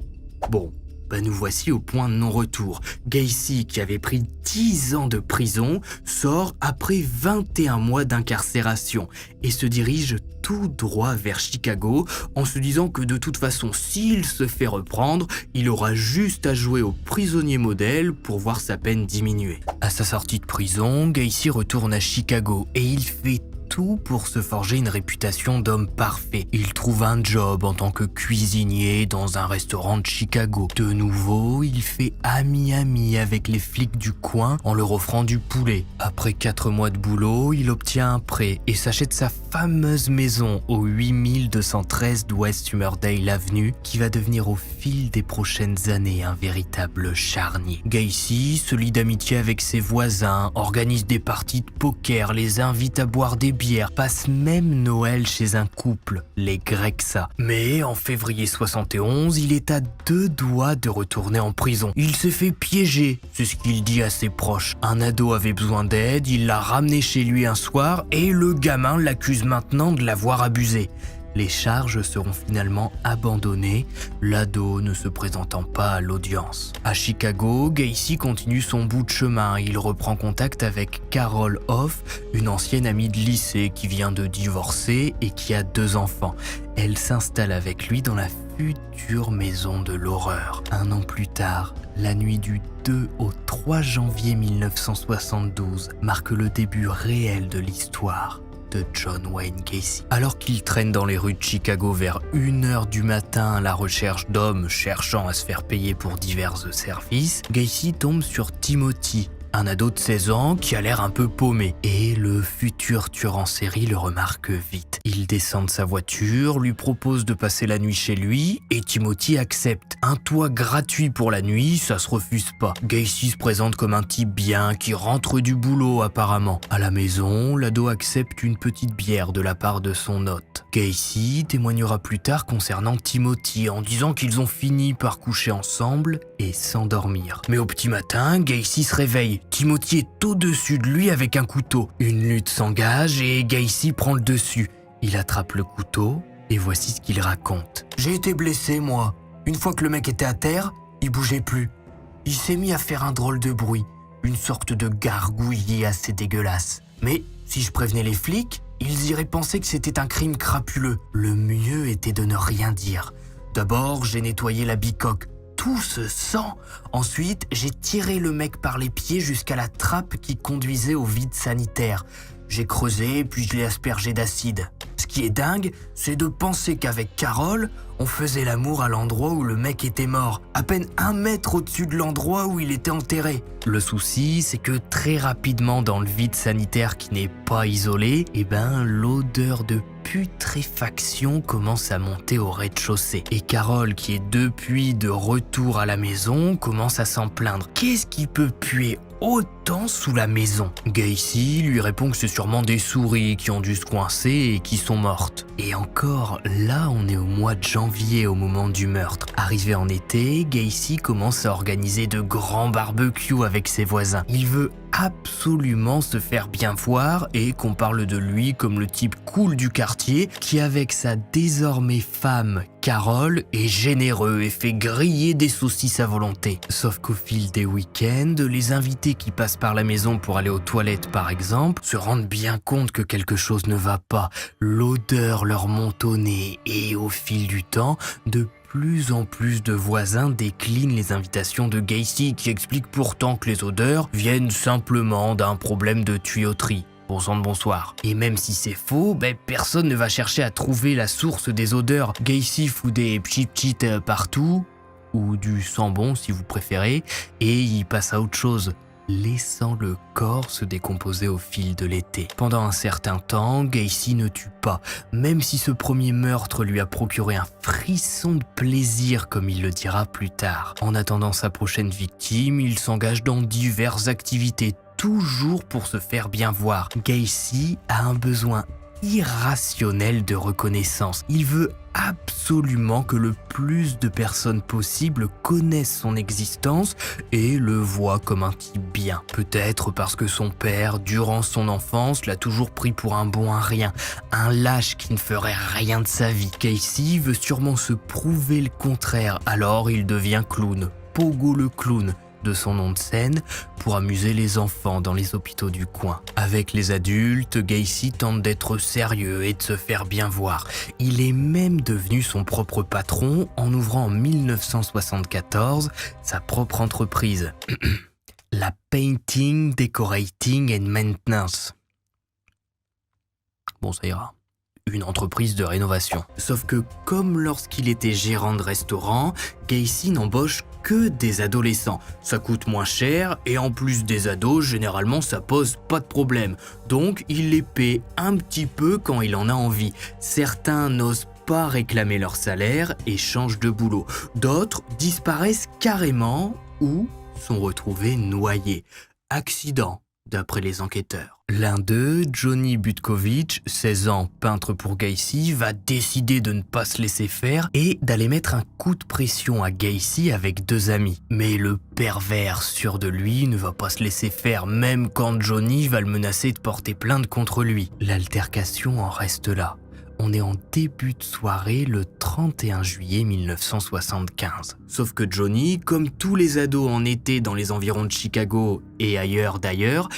Bon. Nous voici au point de non-retour. Gacy, qui avait pris 10 ans de prison, sort après 21 mois d'incarcération et se dirige tout droit vers Chicago en se disant que de toute façon, s'il se fait reprendre, il aura juste à jouer au prisonnier modèle pour voir sa peine diminuer. À sa sortie de prison, Gacy retourne à Chicago et il fait tout pour se forger une réputation d'homme parfait. Il trouve un job en tant que cuisinier dans un restaurant de Chicago. De nouveau, il fait ami-ami avec les flics du coin en leur offrant du poulet. Après 4 mois de boulot, il obtient un prêt et s'achète sa fameuse maison au 8213 d'West Summersdale Avenue qui va devenir au fil des prochaines années un véritable charnier. Gacy se lie d'amitié avec ses voisins, organise des parties de poker, les invite à boire des bières, passe même Noël chez un couple, les Grexa. Mais en février 71, il est à 2 doigts de retourner en prison. Il s'est fait piéger, c'est ce qu'il dit à ses proches. Un ado avait besoin d'aide, il l'a ramené chez lui un soir et le gamin l'accuse maintenant de l'avoir abusé. Les charges seront finalement abandonnées, l'ado ne se présentant pas à l'audience. À Chicago, Gacy continue son bout de chemin. Il reprend contact avec Carol Hoff, une ancienne amie de lycée qui vient de divorcer et qui a 2 enfants. Elle s'installe avec lui dans la future maison de l'horreur. 1 an plus tard, la nuit du 2 au 3 janvier 1972 marque le début réel de l'histoire de John Wayne Gacy. Alors qu'il traîne dans les rues de Chicago vers 1h du matin à la recherche d'hommes cherchant à se faire payer pour divers services, Gacy tombe sur Timothy, un ado de 16 ans qui a l'air un peu paumé. Et le futur tueur en série le remarque vite. Il descend de sa voiture, lui propose de passer la nuit chez lui et Timothy accepte. Un toit gratuit pour la nuit, ça se refuse pas. Gacy se présente comme un type bien qui rentre du boulot apparemment. À la maison, l'ado accepte une petite bière de la part de son hôte. Gacy témoignera plus tard concernant Timothy en disant qu'ils ont fini par coucher ensemble et s'endormir. Mais au petit matin, Gacy se réveille. Timothy est au-dessus de lui avec un couteau. Une lutte s'engage et Gacy prend le dessus. Il attrape le couteau et voici ce qu'il raconte. « J'ai été blessé, moi. Une fois que le mec était à terre, il bougeait plus. Il s'est mis à faire un drôle de bruit, une sorte de gargouillis assez dégueulasse. Mais si je prévenais les flics, ils iraient penser que c'était un crime crapuleux. Le mieux était de ne rien dire. D'abord, j'ai nettoyé la bicoque. Tout ce sang. Ensuite, j'ai tiré le mec par les pieds jusqu'à la trappe qui conduisait au vide sanitaire. J'ai creusé, puis je l'ai aspergé d'acide. Ce qui est dingue, c'est de penser qu'avec Carole, on faisait l'amour à l'endroit où le mec était mort, à peine 1 mètre au-dessus de l'endroit où il était enterré. Le souci, c'est que très rapidement dans le vide sanitaire qui n'est pas isolé, l'odeur de putréfaction commence à monter au rez-de-chaussée. Et Carole, qui est depuis de retour à la maison, commence à s'en plaindre. Qu'est-ce qui peut puer autant sous la maison? Gacy lui répond que c'est sûrement des souris qui ont dû se coincer et qui sont mortes. Et encore, là on est au mois de janvier au moment du meurtre. Arrivé en été, Gacy commence à organiser de grands barbecues avec ses voisins. Il veut absolument se faire bien voir et qu'on parle de lui comme le type cool du quartier qui, avec sa désormais femme Carole, est généreux et fait griller des saucisses à volonté. Sauf qu'au fil des week-ends, les invités qui passent par la maison pour aller aux toilettes par exemple se rendent bien compte que quelque chose ne va pas. L'odeur leur monte au nez et au fil du temps, de plus en plus de voisins déclinent les invitations de Gacy qui explique pourtant que les odeurs viennent simplement d'un problème de tuyauterie. Bon sang de bonsoir. Et même si c'est faux, personne ne va chercher à trouver la source des odeurs. Gacy fout des pchit-pchit partout, ou du sang-bon si vous préférez, et il passe à autre chose, laissant le corps se décomposer au fil de l'été. Pendant un certain temps, Gacy ne tue pas, même si ce premier meurtre lui a procuré un frisson de plaisir comme il le dira plus tard. En attendant sa prochaine victime, il s'engage dans diverses activités, toujours pour se faire bien voir. Gacy a un besoin irrationnel de reconnaissance. Il veut absolument que le plus de personnes possible connaissent son existence et le voient comme un type bien. Peut-être parce que son père, durant son enfance, l'a toujours pris pour un bon à rien, un lâche qui ne ferait rien de sa vie. Gacy veut sûrement se prouver le contraire, alors il devient clown. Pogo le clown, de son nom de scène, pour amuser les enfants dans les hôpitaux du coin. Avec les adultes, Gacy tente d'être sérieux et de se faire bien voir. Il est même devenu son propre patron en ouvrant en 1974 sa propre entreprise, la Painting, Decorating and Maintenance. Bon, ça ira. une entreprise de rénovation. Sauf que comme lorsqu'il était gérant de restaurant, Gacy n'embauche que des adolescents. Ça coûte moins cher et en plus des ados, généralement ça pose pas de problème. Donc il les paie un petit peu quand il en a envie. Certains n'osent pas réclamer leur salaire et changent de boulot. D'autres disparaissent carrément ou sont retrouvés noyés. Accident, d'après les enquêteurs. L'un d'eux, Johnny Butkovich, 16 ans, peintre pour Gacy, va décider de ne pas se laisser faire et d'aller mettre un coup de pression à Gacy avec 2 amis. Mais le pervers, sûr de lui, ne va pas se laisser faire, même quand Johnny va le menacer de porter plainte contre lui. L'altercation en reste là. On est en début de soirée le 31 juillet 1975. Sauf que Johnny, comme tous les ados en été dans les environs de Chicago et ailleurs d'ailleurs,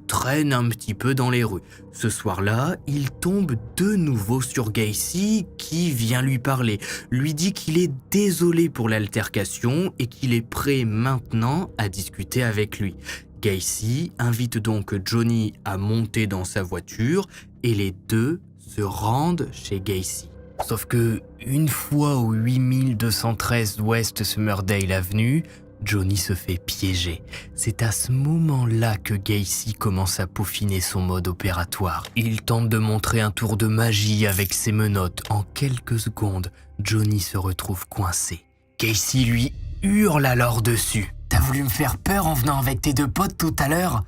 traîne un petit peu dans les rues. Ce soir-là, il tombe de nouveau sur Gacy qui vient lui parler, lui dit qu'il est désolé pour l'altercation et qu'il est prêt maintenant à discuter avec lui. Gacy invite donc Johnny à monter dans sa voiture et les deux se rendent chez Gacy. Sauf que, une fois au 8213 West Summerdale Avenue, Johnny se fait piéger. C'est à ce moment-là que Gacy commence à peaufiner son mode opératoire. Il tente de montrer un tour de magie avec ses menottes. En quelques secondes, Johnny se retrouve coincé. Gacy lui hurle alors dessus. « T'as voulu me faire peur en venant avec tes 2 potes tout à l'heure ?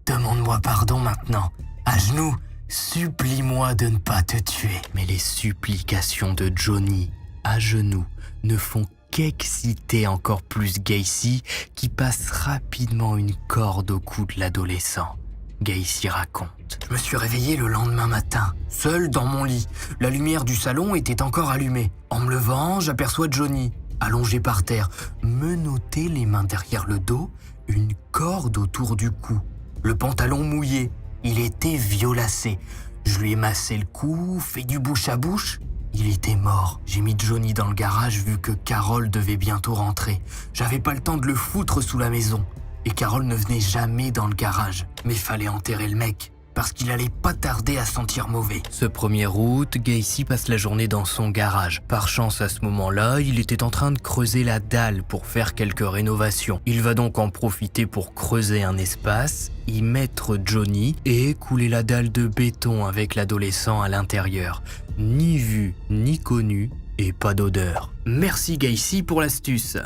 Demande-moi pardon maintenant. À genoux. Supplie-moi de ne pas te tuer. » Mais les supplications de Johnny, à genoux, ne font qu'exciter encore plus Gacy, qui passe rapidement une corde au cou de l'adolescent. Gacy raconte. « Je me suis réveillé le lendemain matin, seul dans mon lit. La lumière du salon était encore allumée. En me levant, j'aperçois Johnny, allongé par terre, menotté les mains derrière le dos, une corde autour du cou, le pantalon mouillé. Il était violacé. Je lui ai massé le cou, fait du bouche à bouche. Il était mort. J'ai mis Johnny dans le garage vu que Carole devait bientôt rentrer. J'avais pas le temps de le foutre sous la maison. Et Carole ne venait jamais dans le garage. Mais fallait enterrer le mec, parce qu'il allait pas tarder à sentir mauvais. Ce 1er août, Gacy passe la journée dans son garage. Par chance, à ce moment-là, il était en train de creuser la dalle pour faire quelques rénovations. Il va donc en profiter pour creuser un espace, y mettre Johnny et couler la dalle de béton avec l'adolescent à l'intérieur. Ni vu, ni connu et pas d'odeur. Merci Gacy pour l'astuce.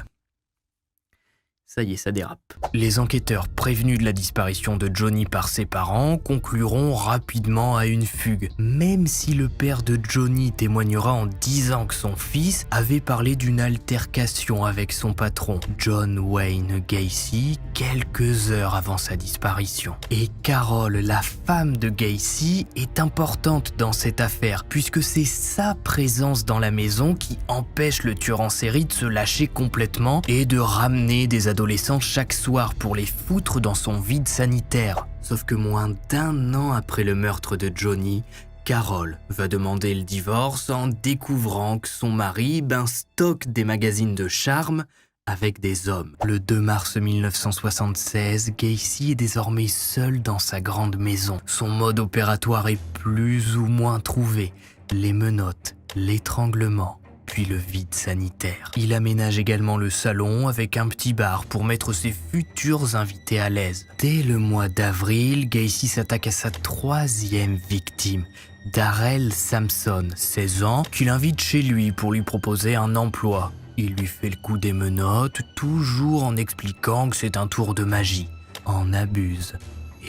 Ça y est, ça dérape. Les enquêteurs prévenus de la disparition de Johnny par ses parents concluront rapidement à une fugue, même si le père de Johnny témoignera en disant que son fils avait parlé d'une altercation avec son patron, John Wayne Gacy, quelques heures avant sa disparition. Et Carole, la femme de Gacy, est importante dans cette affaire, puisque c'est sa présence dans la maison qui empêche le tueur en série de se lâcher complètement et de ramener des adolescents chaque soir pour les foutre dans son vide sanitaire. Sauf que moins d'1 an après le meurtre de Johnny, Carole va demander le divorce en découvrant que son mari stocke des magazines de charme avec des hommes. Le 2 mars 1976, Gacy est désormais seul dans sa grande maison. Son mode opératoire est plus ou moins trouvé. Les menottes, l'étranglement, puis le vide sanitaire. Il aménage également le salon avec un petit bar pour mettre ses futurs invités à l'aise. Dès le mois d'avril, Gacy s'attaque à sa 3e victime, Darrell Sampson, 16 ans, qu'il invite chez lui pour lui proposer un emploi. Il lui fait le coup des menottes, toujours en expliquant que c'est un tour de magie, en abuse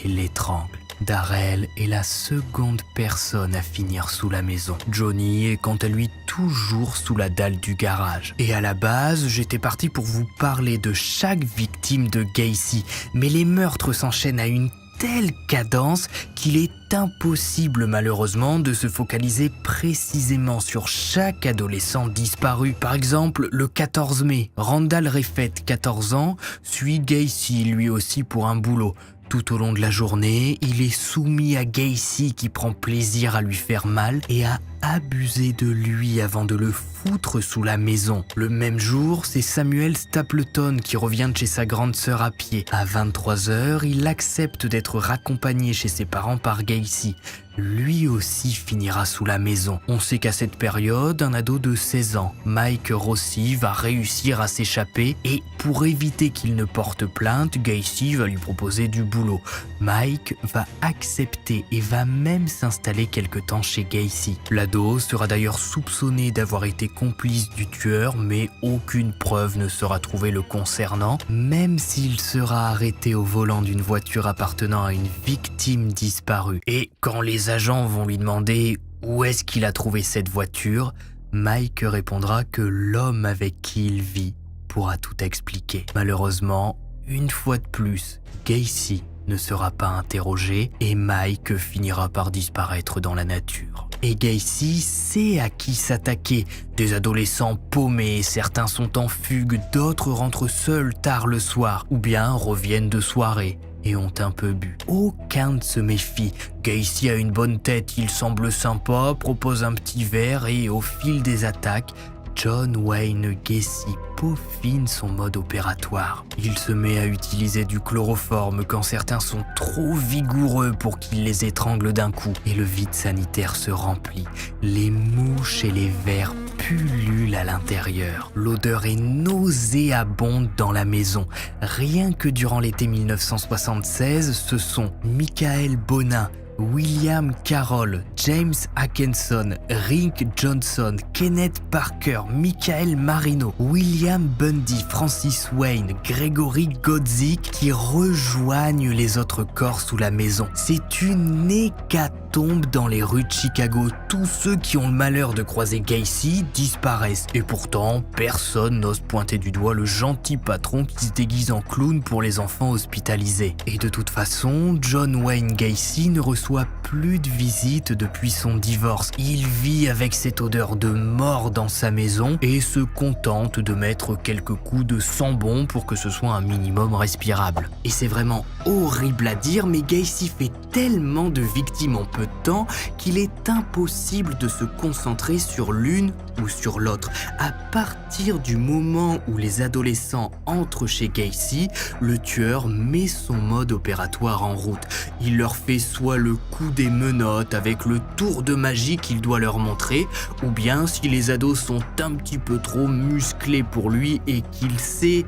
et l'étrangle. Darrell est la seconde personne à finir sous la maison. Johnny est quant à lui toujours sous la dalle du garage. Et à la base, j'étais parti pour vous parler de chaque victime de Gacy, mais les meurtres s'enchaînent à une telle cadence qu'il est impossible malheureusement de se focaliser précisément sur chaque adolescent disparu. Par exemple, le 14 mai, Randall Refett, 14 ans, suit Gacy lui aussi pour un boulot. Tout au long de la journée, il est soumis à Gacy qui prend plaisir à lui faire mal et à abuser de lui avant de le foutre sous la maison. Le même jour, c'est Samuel Stapleton qui revient de chez sa grande sœur à pied. À 23h, il accepte d'être raccompagné chez ses parents par Gacy. lui aussi finira sous la maison. On sait qu'à cette période, un ado de 16 ans, Mike Rossi, va réussir à s'échapper et pour éviter qu'il ne porte plainte, Gacy va lui proposer du boulot. Mike va accepter et va même s'installer quelque temps chez Gacy. L'ado sera d'ailleurs soupçonné d'avoir été complice du tueur, mais aucune preuve ne sera trouvée le concernant, même s'il sera arrêté au volant d'une voiture appartenant à une victime disparue. Et quand les agents vont lui demander où est-ce qu'il a trouvé cette voiture, Mike répondra que l'homme avec qui il vit pourra tout expliquer. Malheureusement, une fois de plus, Gacy ne sera pas interrogé et Mike finira par disparaître dans la nature. Et Gacy sait à qui s'attaquer. Des adolescents paumés, certains sont en fugue, d'autres rentrent seuls tard le soir ou bien reviennent de soirée et ont un peu bu. Aucun ne se méfie. Gacy a une bonne tête, il semble sympa, propose un petit verre et au fil des attaques, John Wayne Gacy peaufine son mode opératoire. Il se met à utiliser du chloroforme quand certains sont trop vigoureux pour qu'il les étrangle d'un coup. Et le vide sanitaire se remplit. Les mouches et les vers pullulent à l'intérieur. L'odeur est nauséabonde dans la maison. Rien que durant l'été 1976, ce sont Michael Bonin, William Carroll, James Atkinson, Rick Johnson, Kenneth Parker, Michael Marino, William Bundy, Francis Wayne, Gregory Godzik qui rejoignent les autres corps sous la maison. C'est une hécatombe dans les rues de Chicago. Tous ceux qui ont le malheur de croiser Gacy disparaissent. Et pourtant, personne n'ose pointer du doigt le gentil patron qui se déguise en clown pour les enfants hospitalisés. Et de toute façon, John Wayne Gacy ne reçoit plus de visites depuis son divorce. Il vit avec cette odeur de mort dans sa maison et se contente de mettre quelques coups de sambon pour que ce soit un minimum respirable. Et c'est vraiment horrible à dire, mais Gacy fait tellement de victimes en peu de temps qu'il est impossible de se concentrer sur l'une ou sur l'autre. À partir du moment où les adolescents entrent chez Gacy, le tueur met son mode opératoire en route. Il leur fait soit le coup des menottes avec le tour de magie qu'il doit leur montrer, ou bien si les ados sont un petit peu trop musclés pour lui et qu'il sait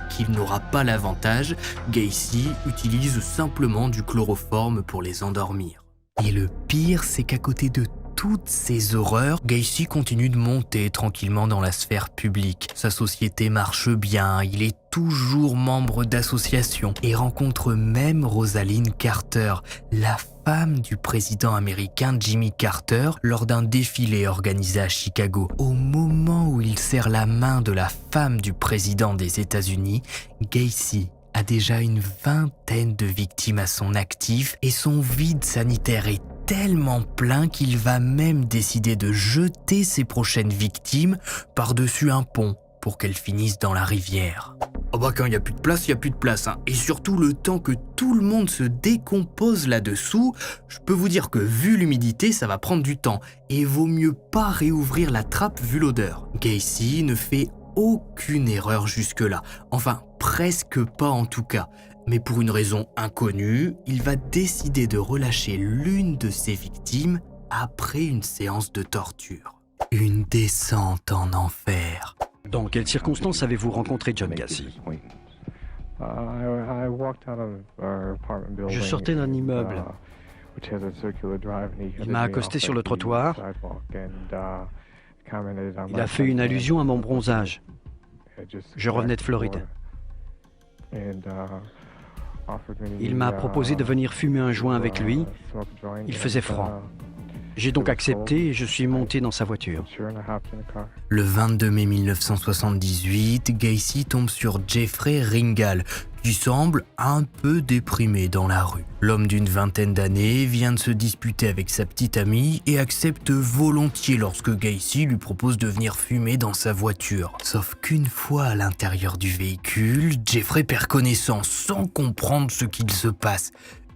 qu'il n'aura pas l'avantage, Gacy utilise simplement du chloroforme pour les endormir. Et le pire, c'est qu'à côté de toutes ces horreurs, Gacy continue de monter tranquillement dans la sphère publique. Sa société marche bien, il est toujours membre d'associations et rencontre même Rosalynn Carter, la femme du président américain Jimmy Carter, lors d'un défilé organisé à Chicago. Au moment où il serre la main de la femme du président des États-Unis, Gacy a déjà une vingtaine de victimes à son actif et son vide sanitaire est tellement plein qu'il va même décider de jeter ses prochaines victimes par-dessus un pont pour qu'elles finissent dans la rivière. Oh quand il n'y a plus de place, il n'y a plus de place. Et surtout, le temps que tout le monde se décompose là-dessous, je peux vous dire que vu l'humidité, ça va prendre du temps. Et vaut mieux pas réouvrir la trappe vu l'odeur. Gacy ne fait aucune erreur jusque-là. Enfin, presque pas en tout cas. Mais pour une raison inconnue, il va décider de relâcher l'une de ses victimes après une séance de torture. Une descente en enfer. Dans quelles circonstances avez-vous rencontré John Gacy? Je sortais d'un immeuble. Il m'a accosté sur le trottoir. Il a fait une allusion à mon bronzage. Je revenais de Floride. Il m'a proposé de venir fumer un joint avec lui. Il faisait froid. J'ai donc accepté et je suis monté dans sa voiture. Le 22 mai 1978, Gacy tombe sur Jeffrey Ringel, qui semble un peu déprimé dans la rue. L'homme d'une vingtaine d'années vient de se disputer avec sa petite amie et accepte volontiers lorsque Gacy lui propose de venir fumer dans sa voiture. Sauf qu'une fois à l'intérieur du véhicule, Jeffrey perd connaissance sans comprendre ce qu'il se passe.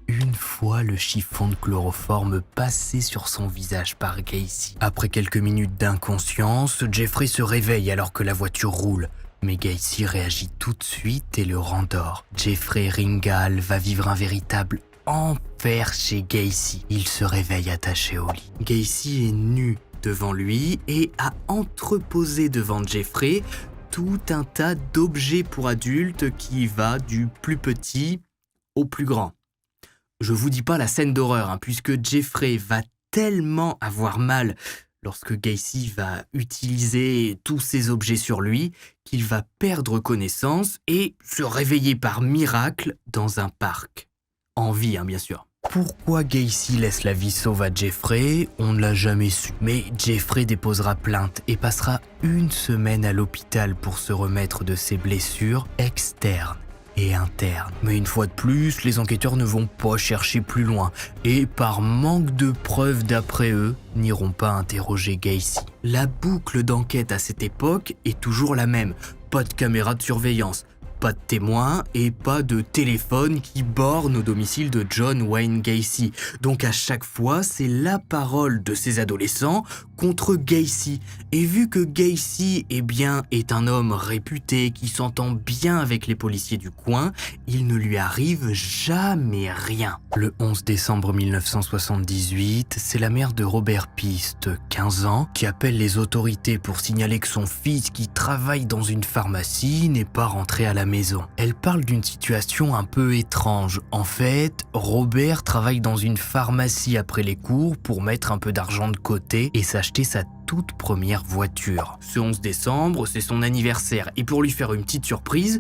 Une fois le chiffon de chloroforme passé sur son visage par Gacy. Après quelques minutes d'inconscience, Jeffrey se réveille alors que la voiture roule. Mais Gacy réagit tout de suite et le rendort. Jeffrey Ringel va vivre un véritable enfer chez Gacy. Il se réveille attaché au lit. Gacy est nu devant lui et a entreposé devant Jeffrey tout un tas d'objets pour adultes qui va du plus petit au plus grand. Je vous dis pas la scène d'horreur, puisque Jeffrey va tellement avoir mal lorsque Gacy va utiliser tous ces objets sur lui qu'il va perdre connaissance et se réveiller par miracle dans un parc. En vie, bien sûr. Pourquoi Gacy laisse la vie sauve à Jeffrey, on ne l'a jamais su. Mais Jeffrey déposera plainte et passera 1 semaine à l'hôpital pour se remettre de ses blessures externes et interne. Mais une fois de plus, les enquêteurs ne vont pas chercher plus loin et par manque de preuves d'après eux, n'iront pas interroger Gacy. La boucle d'enquête à cette époque est toujours la même. Pas de caméra de surveillance, pas de témoins et pas de téléphone qui borne au domicile de John Wayne Gacy. Donc à chaque fois, c'est la parole de ces adolescents contre Gacy. Et vu que Gacy est un homme réputé qui s'entend bien avec les policiers du coin, il ne lui arrive jamais rien. Le 11 décembre 1978, c'est la mère de Robert Piste, 15 ans, qui appelle les autorités pour signaler que son fils qui travaille dans une pharmacie n'est pas rentré à la maison. Elle parle d'une situation un peu étrange. En fait, Robert travaille dans une pharmacie après les cours pour mettre un peu d'argent de côté et s'acheter sa toute première voiture. Ce 11 décembre, c'est son anniversaire et pour lui faire une petite surprise,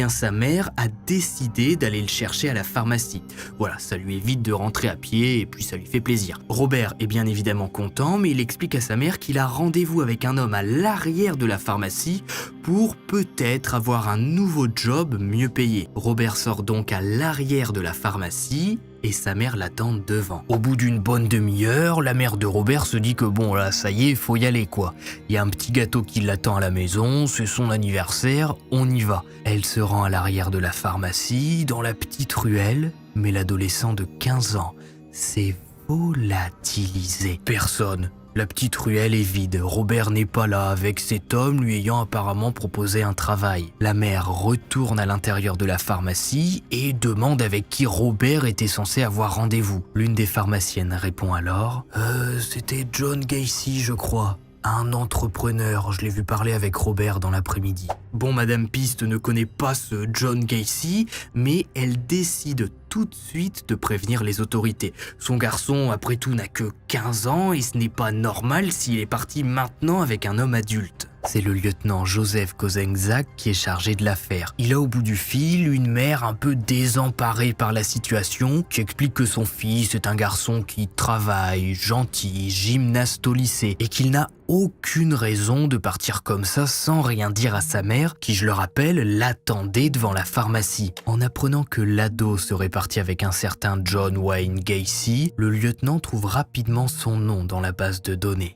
sa mère a décidé d'aller le chercher à la pharmacie. Voilà, ça lui évite de rentrer à pied et puis ça lui fait plaisir. Robert est bien évidemment content, mais il explique à sa mère qu'il a rendez-vous avec un homme à l'arrière de la pharmacie pour peut-être avoir un nouveau job mieux payé. Robert sort donc à l'arrière de la pharmacie et sa mère l'attend devant. Au bout d'une bonne demi-heure, la mère de Robert se dit que bon là, ça y est, faut y aller quoi. Il y a un petit gâteau qui l'attend à la maison, c'est son anniversaire, on y va. Elle se rend à l'arrière de la pharmacie, dans la petite ruelle, mais l'adolescent de 15 ans s'est volatilisé. Personne. La petite ruelle est vide, Robert n'est pas là, avec cet homme lui ayant apparemment proposé un travail. La mère retourne à l'intérieur de la pharmacie et demande avec qui Robert était censé avoir rendez-vous. L'une des pharmaciennes répond alors « C'était John Gacy, je crois. Un entrepreneur, je l'ai vu parler avec Robert dans l'après-midi. » Bon, Madame Piste ne connaît pas ce John Gacy, mais elle décide tout de suite de prévenir les autorités. Son garçon, après tout, n'a que 15 ans et ce n'est pas normal s'il est parti maintenant avec un homme adulte. C'est le lieutenant Joseph Kozenzak qui est chargé de l'affaire. Il a au bout du fil une mère un peu désemparée par la situation qui explique que son fils est un garçon qui travaille, gentil, gymnaste au lycée et qu'il n'a aucune raison de partir comme ça sans rien dire à sa mère qui, je le rappelle, l'attendait devant la pharmacie. En apprenant que l'ado serait parti avec un certain John Wayne Gacy, le lieutenant trouve rapidement son nom dans la base de données.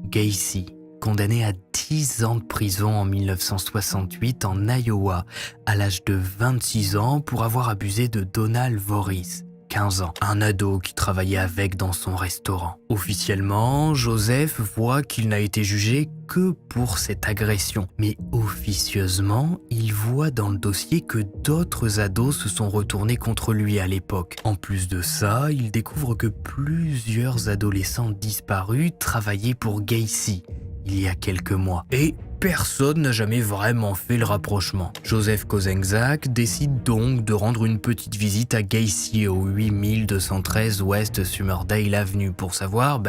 Gacy, condamné à 10 ans de prison en 1968 en Iowa, à l'âge de 26 ans pour avoir abusé de Donald Voorhees, 15 ans, un ado qui travaillait avec dans son restaurant. Officiellement, Joseph voit qu'il n'a été jugé que pour cette agression, mais officieusement, il voit dans le dossier que d'autres ados se sont retournés contre lui à l'époque. En plus de ça, il découvre que plusieurs adolescents disparus travaillaient pour Gacy il y a quelques mois. Et personne n'a jamais vraiment fait le rapprochement. Joseph Kozenzak décide donc de rendre une petite visite à Gacy au 8213 West Summerdale Avenue pour savoir,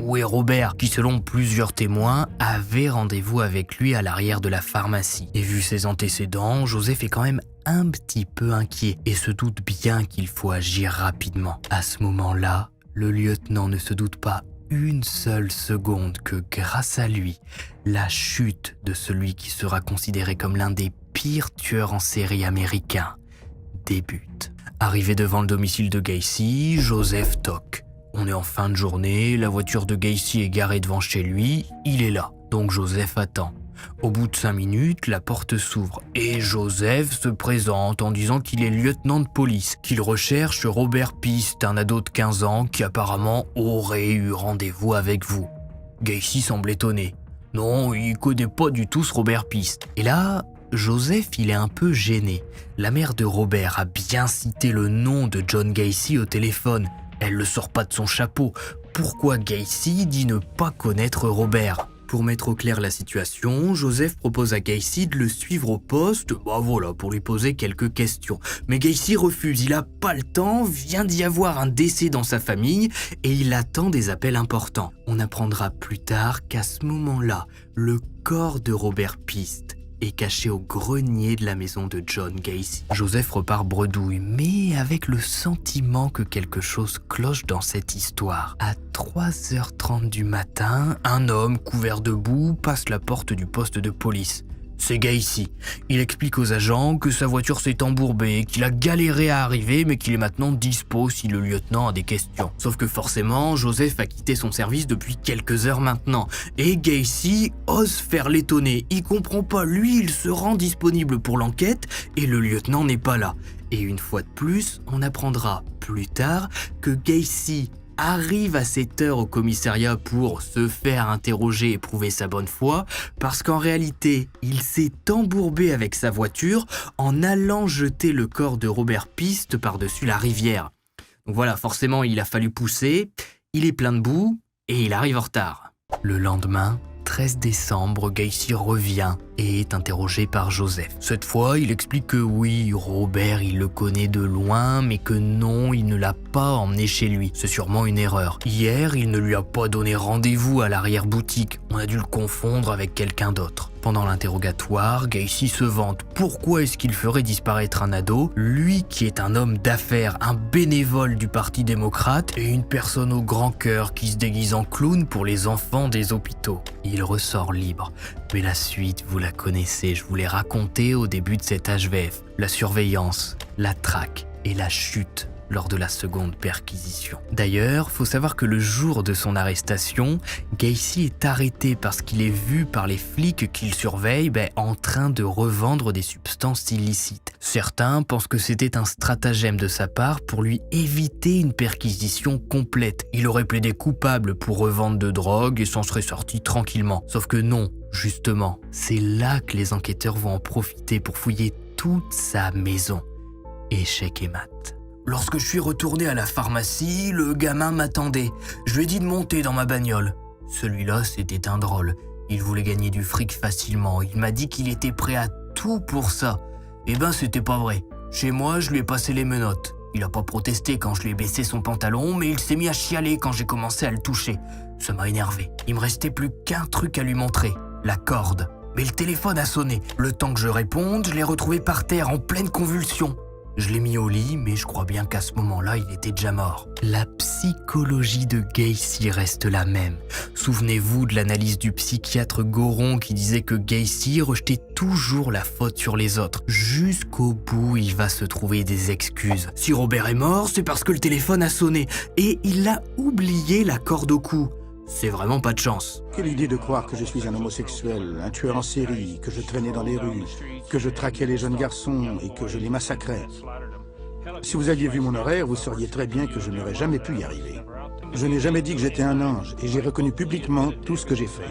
où est Robert, qui selon plusieurs témoins, avait rendez-vous avec lui à l'arrière de la pharmacie. Et vu ses antécédents, Joseph est quand même un petit peu inquiet et se doute bien qu'il faut agir rapidement. À ce moment-là, le lieutenant ne se doute pas une seule seconde que grâce à lui, la chute de celui qui sera considéré comme l'un des pires tueurs en série américains débute. Arrivé devant le domicile de Gacy, Joseph toque. On est en fin de journée, la voiture de Gacy est garée devant chez lui, il est là, donc Joseph attend. Au bout de 5 minutes, la porte s'ouvre et Joseph se présente en disant qu'il est lieutenant de police, qu'il recherche Robert Piste, un ado de 15 ans qui apparemment aurait eu rendez-vous avec vous. Gacy semble étonné. Non, il connaît pas du tout ce Robert Piste. Et là, Joseph, il est un peu gêné. La mère de Robert a bien cité le nom de John Gacy au téléphone. Elle le sort pas de son chapeau. Pourquoi Gacy dit ne pas connaître Robert ? Pour mettre au clair la situation, Joseph propose à Gacy de le suivre au poste, pour lui poser quelques questions. Mais Gacy refuse, il a pas le temps, vient d'y avoir un décès dans sa famille et il attend des appels importants. On apprendra plus tard qu'à ce moment-là, le corps de Robert Pist est caché au grenier de la maison de John Gacy. Joseph repart bredouille, mais avec le sentiment que quelque chose cloche dans cette histoire. À 3h30 du matin, un homme couvert de boue passe la porte du poste de police. C'est Gacy. Il explique aux agents que sa voiture s'est embourbée, qu'il a galéré à arriver mais qu'il est maintenant dispo si le lieutenant a des questions. Sauf que forcément, Joseph a quitté son service depuis quelques heures maintenant. Et Gacy ose faire l'étonner. Il comprend pas, lui il se rend disponible pour l'enquête et le lieutenant n'est pas là. Et une fois de plus, on apprendra plus tard que Gacy arrive à cette heure au commissariat pour se faire interroger et prouver sa bonne foi, parce qu'en réalité, il s'est embourbé avec sa voiture en allant jeter le corps de Robert Pist par-dessus la rivière. Donc voilà, forcément, il a fallu pousser, il est plein de boue et il arrive en retard. Le lendemain, 13 décembre, Gacy revient et est interrogé par Joseph. Cette fois, il explique que oui, Robert, il le connaît de loin, mais que non, il ne l'a pas emmené chez lui. C'est sûrement une erreur. Hier, il ne lui a pas donné rendez-vous à l'arrière-boutique. On a dû le confondre avec quelqu'un d'autre. Pendant l'interrogatoire, Gacy se vante. Pourquoi est-ce qu'il ferait disparaître un ado, lui qui est un homme d'affaires, un bénévole du Parti démocrate et une personne au grand cœur qui se déguise en clown pour les enfants des hôpitaux. Il ressort libre. Mais la suite, vous la connaissez, je vous l'ai raconté au début de cet HVF. La surveillance, la traque et la chute lors de la seconde perquisition. D'ailleurs, faut savoir que le jour de son arrestation, Gacy est arrêté parce qu'il est vu par les flics qu'il surveille en train de revendre des substances illicites. Certains pensent que c'était un stratagème de sa part pour lui éviter une perquisition complète. Il aurait plaidé coupable pour revente de drogue et s'en serait sorti tranquillement. Sauf que non, justement, c'est là que les enquêteurs vont en profiter pour fouiller toute sa maison. Échec et mat. Lorsque je suis retourné à la pharmacie, le gamin m'attendait. Je lui ai dit de monter dans ma bagnole. Celui-là, c'était un drôle. Il voulait gagner du fric facilement. Il m'a dit qu'il était prêt à tout pour ça. C'était pas vrai. Chez moi, je lui ai passé les menottes. Il a pas protesté quand je lui ai baissé son pantalon, mais il s'est mis à chialer quand j'ai commencé à le toucher. Ça m'a énervé. Il me restait plus qu'un truc à lui montrer. La corde. Mais le téléphone a sonné. Le temps que je réponde, je l'ai retrouvé par terre en pleine convulsion. Je l'ai mis au lit, mais je crois bien qu'à ce moment-là, il était déjà mort. La psychologie de Gacy reste la même. Souvenez-vous de l'analyse du psychiatre Goron qui disait que Gacy rejetait toujours la faute sur les autres. Jusqu'au bout, il va se trouver des excuses. Si Robert est mort, c'est parce que le téléphone a sonné et il a oublié la corde au cou. C'est vraiment pas de chance. Quelle idée de croire que je suis un homosexuel, un tueur en série, que je traînais dans les rues, que je traquais les jeunes garçons et que je les massacrais. Si vous aviez vu mon horaire, vous sauriez très bien que je n'aurais jamais pu y arriver. Je n'ai jamais dit que j'étais un ange et j'ai reconnu publiquement tout ce que j'ai fait.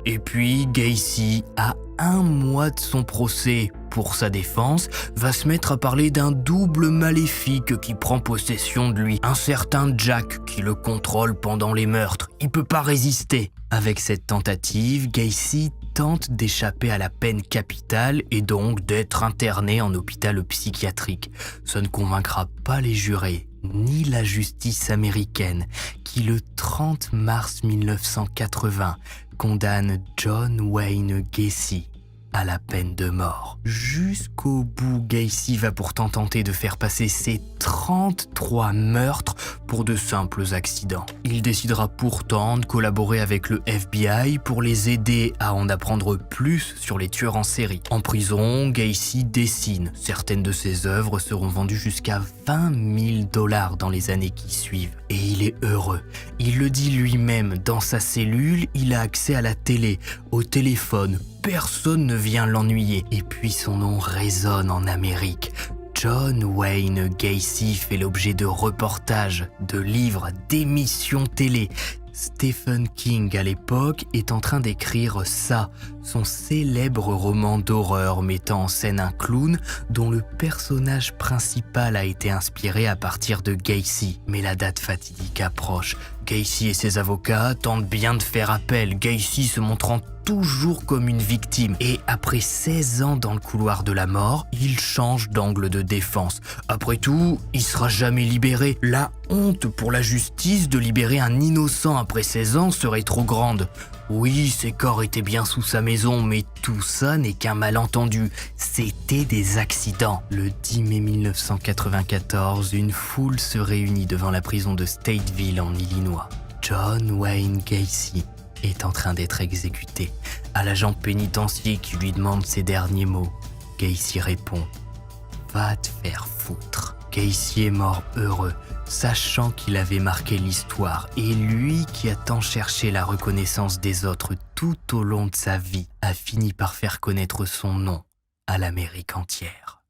Et puis, Gacy, à 1 mois de son procès, pour sa défense, va se mettre à parler d'un double maléfique qui prend possession de lui. Un certain Jack qui le contrôle pendant les meurtres. Il peut pas résister. Avec cette tentative, Gacy tente d'échapper à la peine capitale et donc d'être interné en hôpital psychiatrique. Ça ne convaincra pas les jurés, ni la justice américaine, qui le 30 mars 1980 condamne John Wayne Gacy à la peine de mort. Jusqu'au bout, Gacy va pourtant tenter de faire passer ses 33 meurtres pour de simples accidents. Il décidera pourtant de collaborer avec le FBI pour les aider à en apprendre plus sur les tueurs en série. En prison, Gacy dessine. Certaines de ses œuvres seront vendues jusqu'à $20 000 dans les années qui suivent. Et il est heureux. Il le dit lui-même, dans sa cellule, il a accès à la télé, au téléphone. Personne ne vient l'ennuyer. Et puis son nom résonne en Amérique. John Wayne Gacy fait l'objet de reportages, de livres, d'émissions télé. Stephen King, à l'époque, est en train d'écrire ça, son célèbre roman d'horreur mettant en scène un clown dont le personnage principal a été inspiré à partir de Gacy. Mais la date fatidique approche. Gacy et ses avocats tentent bien de faire appel, Gacy se montrant toujours comme une victime. Et après 16 ans dans le couloir de la mort, il change d'angle de défense. Après tout, il sera jamais libéré. La honte pour la justice de libérer un innocent après 16 ans serait trop grande. Oui, ses corps étaient bien sous sa maison, mais tout ça n'est qu'un malentendu. C'était des accidents. Le 10 mai 1994, une foule se réunit devant la prison de Stateville en Illinois. John Wayne Gacy est en train d'être exécuté. À l'agent pénitencier qui lui demande ses derniers mots, Gacy répond « Va te faire foutre ». Gacy est mort heureux, sachant qu'il avait marqué l'histoire, et lui qui a tant cherché la reconnaissance des autres tout au long de sa vie, a fini par faire connaître son nom à l'Amérique entière.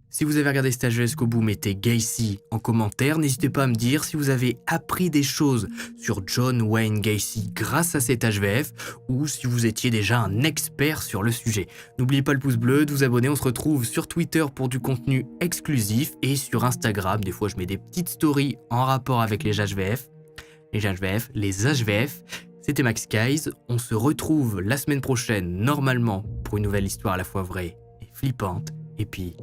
Si vous avez regardé cet HVF jusqu'au bout, mettez Gacy en commentaire. N'hésitez pas à me dire si vous avez appris des choses sur John Wayne Gacy grâce à cet HVF ou si vous étiez déjà un expert sur le sujet. N'oubliez pas le pouce bleu, de vous abonner. On se retrouve sur Twitter pour du contenu exclusif et sur Instagram. Des fois, je mets des petites stories en rapport avec les HVF. Les HVF. C'était Max Guys. On se retrouve la semaine prochaine, normalement, pour une nouvelle histoire à la fois vraie et flippante. Et puis...